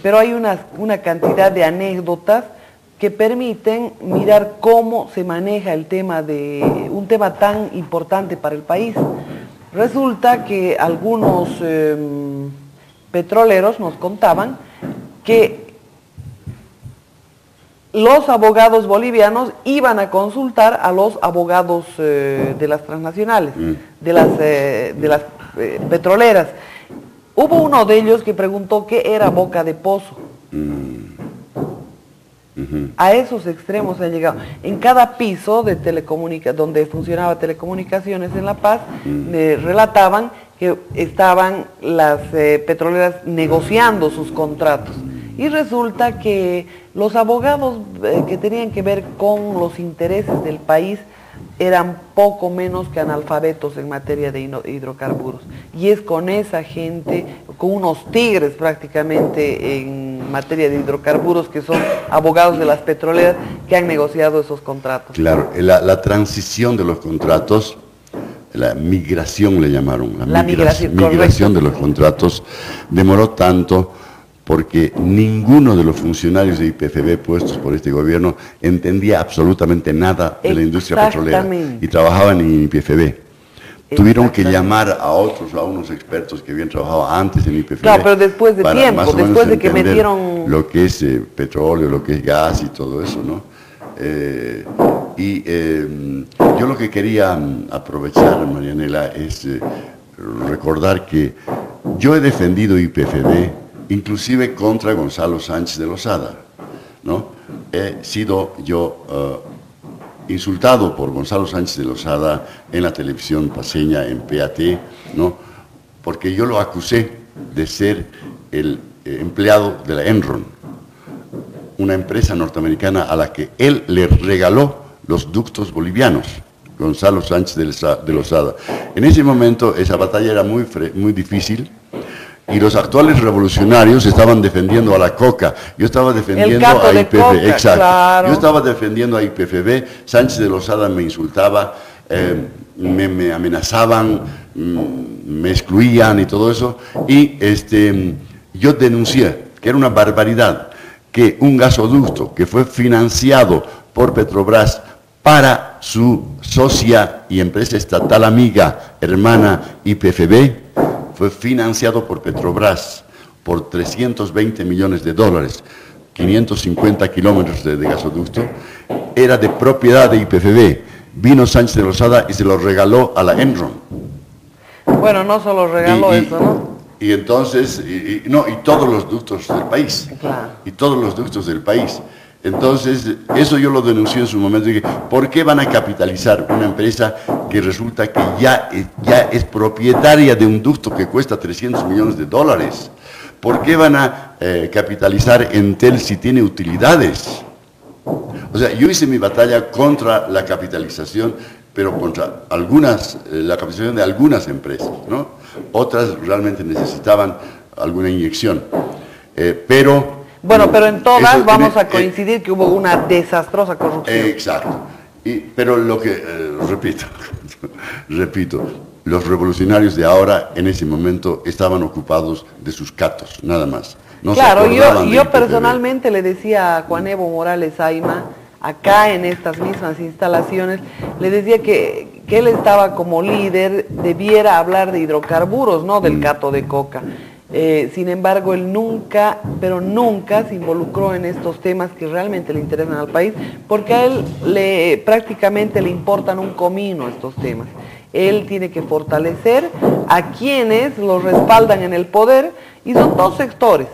pero hay una cantidad de anécdotas que permiten mirar cómo se maneja un tema tan importante para el país. Resulta que algunos petroleros nos contaban que los abogados bolivianos iban a consultar a los abogados de las transnacionales, de las petroleras. Hubo uno de ellos que preguntó qué era boca de pozo. A esos extremos se ha llegado. En cada piso de donde funcionaba telecomunicaciones en La Paz, relataban que estaban las petroleras negociando sus contratos. Y resulta que los abogados que tenían que ver con los intereses del país eran poco menos que analfabetos en materia de hidrocarburos. Y es con esa gente, con unos tigres prácticamente en materia de hidrocarburos, que son abogados de las petroleras, que han negociado esos contratos. Claro, la transición de los contratos, la migración le llamaron, la migración de los contratos, demoró tanto porque ninguno de los funcionarios de YPFB puestos por este gobierno entendía absolutamente nada de la industria petrolera y trabajaban en YPFB. Tuvieron que llamar a unos expertos que habían trabajado antes en YPFB. Claro, pero después de tiempo, después de que metieron lo que es petróleo, lo que es gas y todo eso, ¿no? Yo lo que quería aprovechar, Marianela, es recordar que yo he defendido YPFB inclusive contra Gonzalo Sánchez de Lozada. ¿no? He sido yo insultado por Gonzalo Sánchez de Lozada en la televisión paceña, en PAT, ¿no? Porque yo lo acusé de ser el empleado de la Enron, una empresa norteamericana a la que él le regaló los ductos bolivianos, Gonzalo Sánchez de Lozada. En ese momento esa batalla era muy difícil, y los actuales revolucionarios estaban defendiendo a la Coca. Yo estaba defendiendo a IPFB. Exacto. Claro. Yo estaba defendiendo a IPFB. Sánchez de Lozada me insultaba, me amenazaban, me excluían y todo eso. Y yo denuncié que era una barbaridad que un gasoducto que fue financiado por Petrobras para su socia y empresa estatal amiga, hermana IPFB, fue financiado por Petrobras por 320 millones de dólares, 550 kilómetros de gasoducto, era de propiedad de IPFB. Vino Sánchez de Lozada y se lo regaló a la Enron. Bueno, no solo regaló eso, ¿no? Y entonces, y todos los ductos del país. Claro. Y todos los ductos del país. Entonces, eso yo lo denuncié en su momento. Dije, ¿por qué van a capitalizar una empresa que resulta que ya es propietaria de un ducto que cuesta 300 millones de dólares? ¿Por qué van a capitalizar Entel si tiene utilidades? O sea, yo hice mi batalla contra la capitalización, pero contra la capitalización de algunas empresas, ¿no? Otras realmente necesitaban alguna inyección. Bueno, pero en todas vamos a coincidir que hubo una desastrosa corrupción. Exacto. Pero lo que, repito, los revolucionarios de ahora en ese momento estaban ocupados de sus catos, nada más. No claro, yo personalmente le decía a Juan Evo Morales Aima, acá en estas mismas instalaciones, le decía que él estaba como líder, debiera hablar de hidrocarburos, no del cato de coca. Sin embargo, él nunca, pero nunca se involucró en estos temas que realmente le interesan al país, porque a él prácticamente le importan un comino estos temas. Él tiene que fortalecer a quienes los respaldan en el poder, y son dos sectores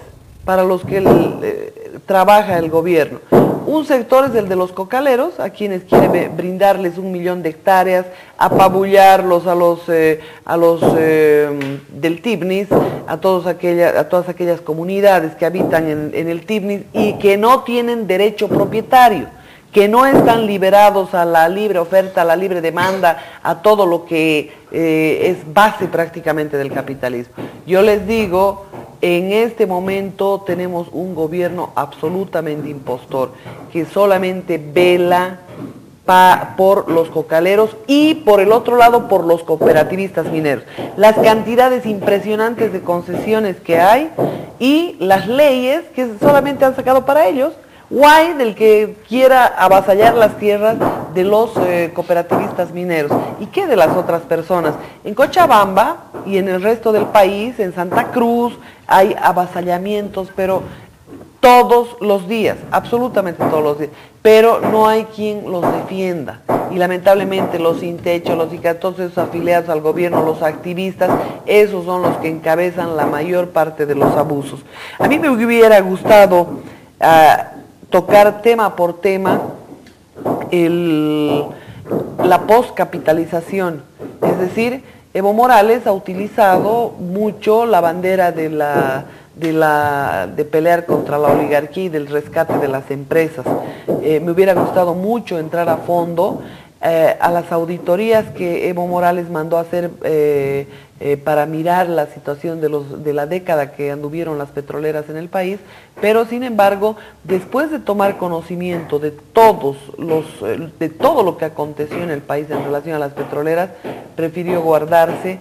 para los que trabaja el gobierno. Un sector es el de los cocaleros, a quienes quiere brindarles 1 millón de hectáreas, apabullarlos a los del Tibnis, a todas aquellas comunidades que habitan en el Tibnis y que no tienen derecho propietario, que no están liberados a la libre oferta, a la libre demanda, a todo lo que es base prácticamente del capitalismo. Yo les digo, en este momento tenemos un gobierno absolutamente impostor, que solamente vela por los cocaleros y por el otro lado por los cooperativistas mineros. Las cantidades impresionantes de concesiones que hay y las leyes que solamente han sacado para ellos. Guay del que quiera avasallar las tierras de los cooperativistas mineros. ¿Y qué de las otras personas? En Cochabamba y en el resto del país, en Santa Cruz, hay avasallamientos, pero todos los días, absolutamente todos los días. Pero no hay quien los defienda. Y lamentablemente los sin techo, los todos esos afiliados al gobierno, los activistas, esos son los que encabezan la mayor parte de los abusos. A mí me hubiera gustado tocar tema por tema la poscapitalización. Es decir, Evo Morales ha utilizado mucho la bandera de pelear contra la oligarquía y del rescate de las empresas. Me hubiera gustado mucho entrar a fondo a las auditorías que Evo Morales mandó a hacer para mirar la situación de la década que anduvieron las petroleras en el país, pero sin embargo, después de tomar conocimiento de todo lo que aconteció en el país en relación a las petroleras, prefirió guardarse,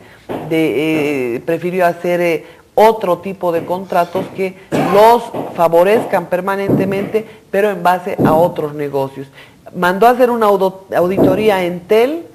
prefirió hacer otro tipo de contratos que los favorezcan permanentemente, pero en base a otros negocios. Mandó a hacer una auditoría a Entel.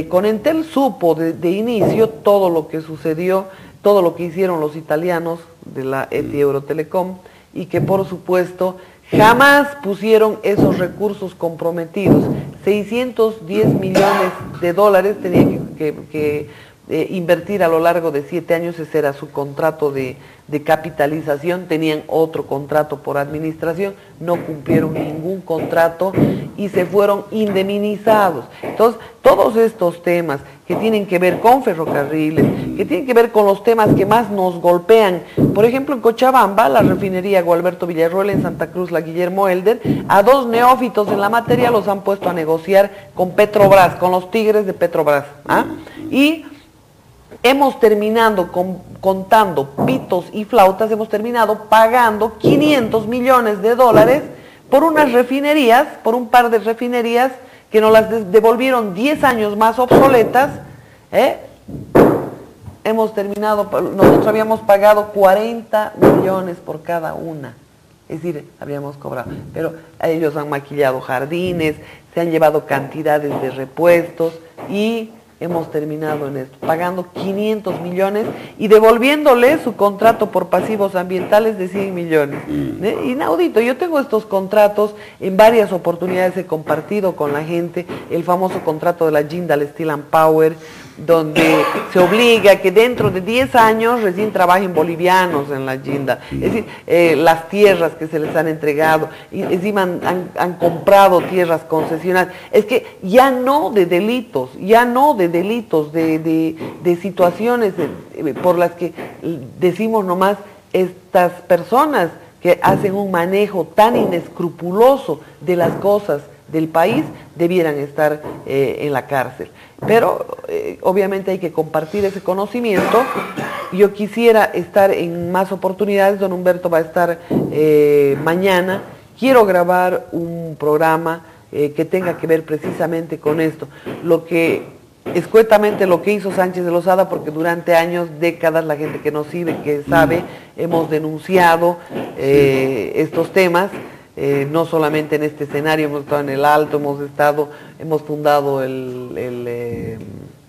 Con Entel supo de inicio todo lo que sucedió, todo lo que hicieron los italianos de la ETI Eurotelecom, y que por supuesto jamás pusieron esos recursos comprometidos. 610 millones de dólares tenía que invertir a lo largo de 7 años, ese era su contrato de capitalización, tenían otro contrato por administración, no cumplieron ningún contrato y se fueron indemnizados. Entonces, todos estos temas que tienen que ver con ferrocarriles, que tienen que ver con los temas que más nos golpean, por ejemplo en Cochabamba, la refinería Gualberto Villarroel, en Santa Cruz la Guillermo Elder, a 2 neófitos en la materia los han puesto a negociar con Petrobras, con los tigres de Petrobras, ¿ah? Y hemos terminado, contando pitos y flautas, hemos terminado pagando $500 millones por unas refinerías, por un par de refinerías que nos las devolvieron 10 años más obsoletas. Hemos terminado, nosotros habíamos pagado 40 millones por cada una. Es decir, habíamos cobrado, pero ellos han maquillado jardines, se han llevado cantidades de repuestos y hemos terminado en esto, pagando 500 millones y devolviéndole su contrato por pasivos ambientales de 100 millones. Inaudito. Yo tengo estos contratos, en varias oportunidades he compartido con la gente el famoso contrato de la Jindal Steel and Power, donde se obliga a que dentro de 10 años recién trabajen bolivianos en la Jindal. Es decir, las tierras que se les han entregado, y encima han comprado tierras concesionales. Es que ya no de delitos, de situaciones por las que decimos nomás, estas personas que hacen un manejo tan inescrupuloso de las cosas del país debieran estar en la cárcel. Pero obviamente hay que compartir ese conocimiento. Yo quisiera estar en más oportunidades, don Humberto va a estar mañana. Quiero grabar un programa que tenga que ver precisamente con esto. Escuetamente lo que hizo Sánchez de Lozada, porque durante años, décadas, la gente que nos sigue, que sabe, hemos denunciado estos temas. No solamente en este escenario, hemos estado en el Alto, hemos fundado el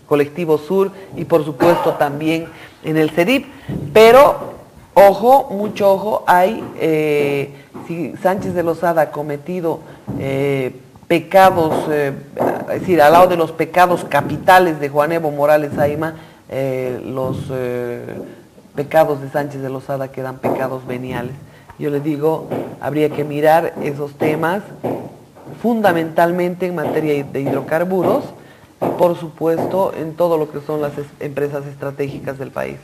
Colectivo Sur y por supuesto también en el CEDIP, pero ojo, mucho ojo, si Sánchez de Lozada ha cometido pecados, es decir, al lado de los pecados capitales de Juan Evo Morales Aima, los pecados de Sánchez de Lozada quedan pecados veniales. Yo les digo, habría que mirar esos temas fundamentalmente en materia de hidrocarburos y por supuesto en todo lo que son las empresas estratégicas del país.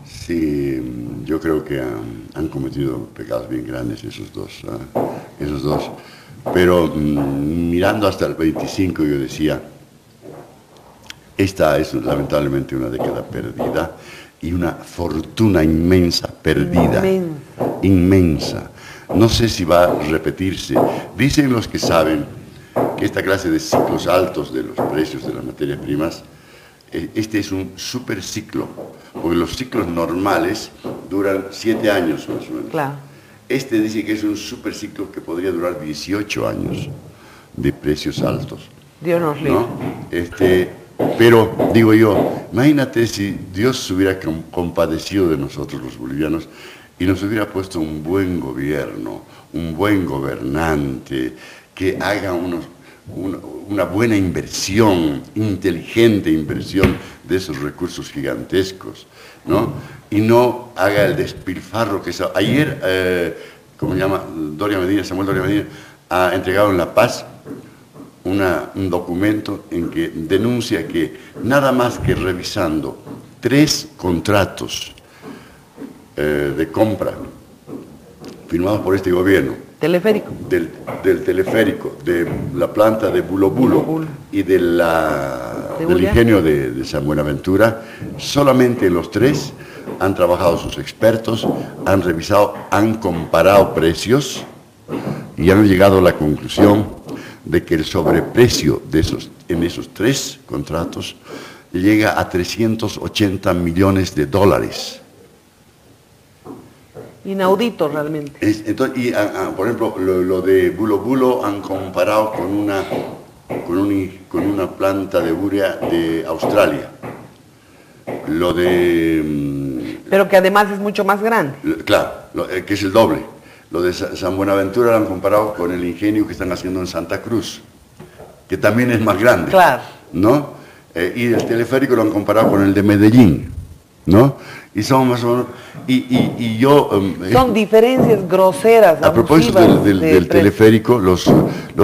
Sí, yo creo que han cometido pecados bien grandes esos dos. Pero mirando hasta el 25 yo decía, esta es lamentablemente una década perdida y una fortuna inmensa perdida. Inmensa. No sé si va a repetirse. Dicen los que saben que esta clase de ciclos altos de los precios de las materias primas, este es un super ciclo, porque los ciclos normales duran 7 años más o menos. Claro. Este dice que es un super ciclo que podría durar 18 años de precios altos. Dios nos libre. ¿No? Pero, digo yo, imagínate si Dios se hubiera compadecido de nosotros los bolivianos y nos hubiera puesto un buen gobierno, un buen gobernante, que haga una buena inversión, inteligente inversión de esos recursos gigantescos, ¿no? Y no haga el despilfarro que ayer, ¿cómo se llama? Samuel Doria Medina, ha entregado en La Paz un documento en que denuncia que nada más que revisando 3 contratos de compra firmados por este gobierno, teleférico, del teleférico, de la planta de Bulo Bulo y del ingenio de San Buenaventura, solamente en los 3 han trabajado sus expertos, han revisado, han comparado precios y han llegado a la conclusión de que el sobreprecio en esos 3 contratos llega a $380 millones. Inaudito realmente. Entonces, por ejemplo, lo de Bulo Bulo han comparado con una planta de urea de Australia. Lo de... Pero que además es mucho más grande. Claro, que es el doble. Lo de San Buenaventura lo han comparado con el ingenio que están haciendo en Santa Cruz, que también es más grande. Claro. ¿No? Y el teleférico lo han comparado con el de Medellín, ¿no? Y son más o menos... Y yo... son diferencias groseras, a propósito del teleférico, los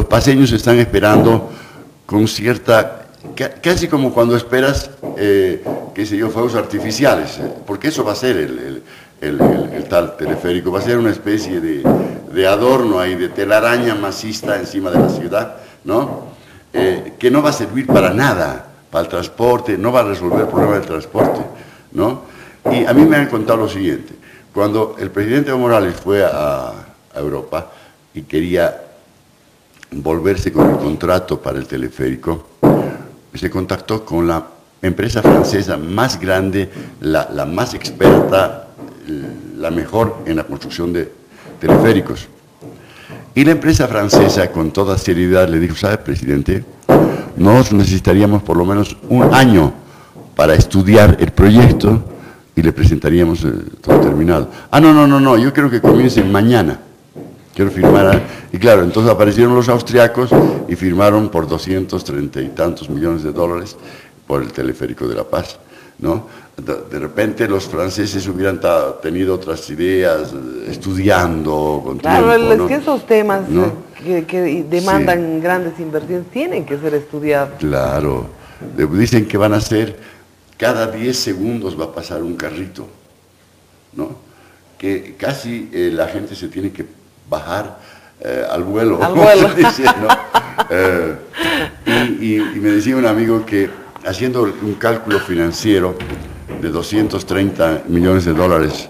paseños están esperando con cierta... casi como cuando esperas, qué sé yo, fuegos artificiales, porque eso va a ser el tal teleférico, va a ser una especie de adorno ahí, de telaraña macista encima de la ciudad, ¿no? Que no va a servir para nada, para el transporte, no va a resolver el problema del transporte, ¿no? Y a mí me han contado lo siguiente: cuando el presidente Evo Morales fue a Europa y quería volverse con el contrato para el teleférico, se contactó con la empresa francesa más grande, la más experta, la mejor en la construcción de teleféricos. Y la empresa francesa, con toda seriedad, le dijo: ¿sabe, presidente? Nosotros necesitaríamos por lo menos un año para estudiar el proyecto y le presentaríamos todo terminado. No, yo creo que comiencen mañana. Quiero firmar. Y claro, entonces aparecieron los austriacos y firmaron por 230 y tantos millones de dólares por el teleférico de La Paz, ¿no? De repente los franceses hubieran tenido otras ideas, estudiando con claro, tiempo, es ¿no? que esos temas, ¿no? que demandan grandes inversiones tienen que ser estudiados. Claro, dicen que van a ser, cada 10 segundos va a pasar un carrito, ¿no? Que casi la gente se tiene que bajar al vuelo. Al vuelo. Dice, ¿no? Y me decía un amigo que, haciendo un cálculo financiero de 230 millones de dólares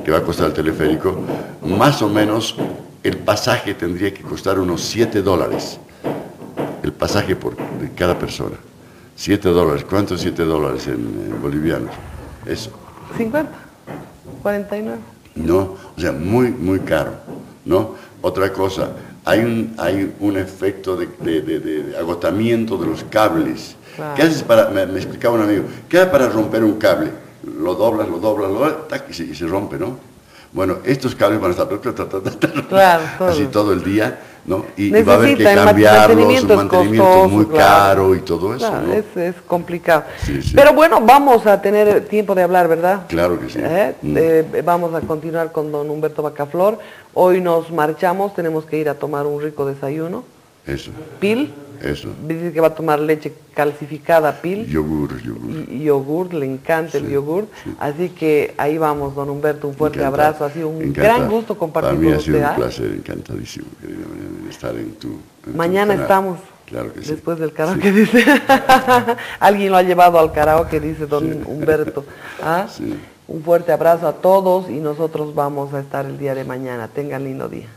que va a costar el teleférico, más o menos el pasaje tendría que costar unos $7. El pasaje de cada persona. $7. ¿Cuántos $7 en bolivianos? Eso. 50, 49. No, o sea, muy, muy caro, ¿no? Otra cosa, hay un efecto de agotamiento de los cables. Claro. ¿Qué haces para, me explicaba un amigo, qué haces para romper un cable? Lo doblas, tac, y se rompe, ¿no? Bueno, estos cables van a estar claro, así todo el día, ¿no? Y va a haber que Necesitan cambiarlos, un mantenimiento costoso, muy claro. caro y todo eso, Claro, ¿no? es complicado. Sí, sí. Pero bueno, vamos a tener tiempo de hablar, ¿verdad? Claro que sí. Vamos a continuar con don Humberto Bacaflor. Hoy nos marchamos, tenemos que ir a tomar un rico desayuno. Eso. Pil. Eso. Dice que va a tomar leche calcificada, pil. Yogur. Y yogur, le encanta el yogur. Sí. Así que ahí vamos, don Humberto, un fuerte abrazo. Ha sido un gran gusto compartir con usted. Para mí ha sido un placer, encantadísimo, querida Mariana, estar en tu Mañana estamos. Claro que sí. Después del karaoke, sí. Dice. Alguien lo ha llevado al karaoke, dice don Humberto. ¿Ah? Sí. Un fuerte abrazo a todos y nosotros vamos a estar el día de mañana. Tengan lindo día.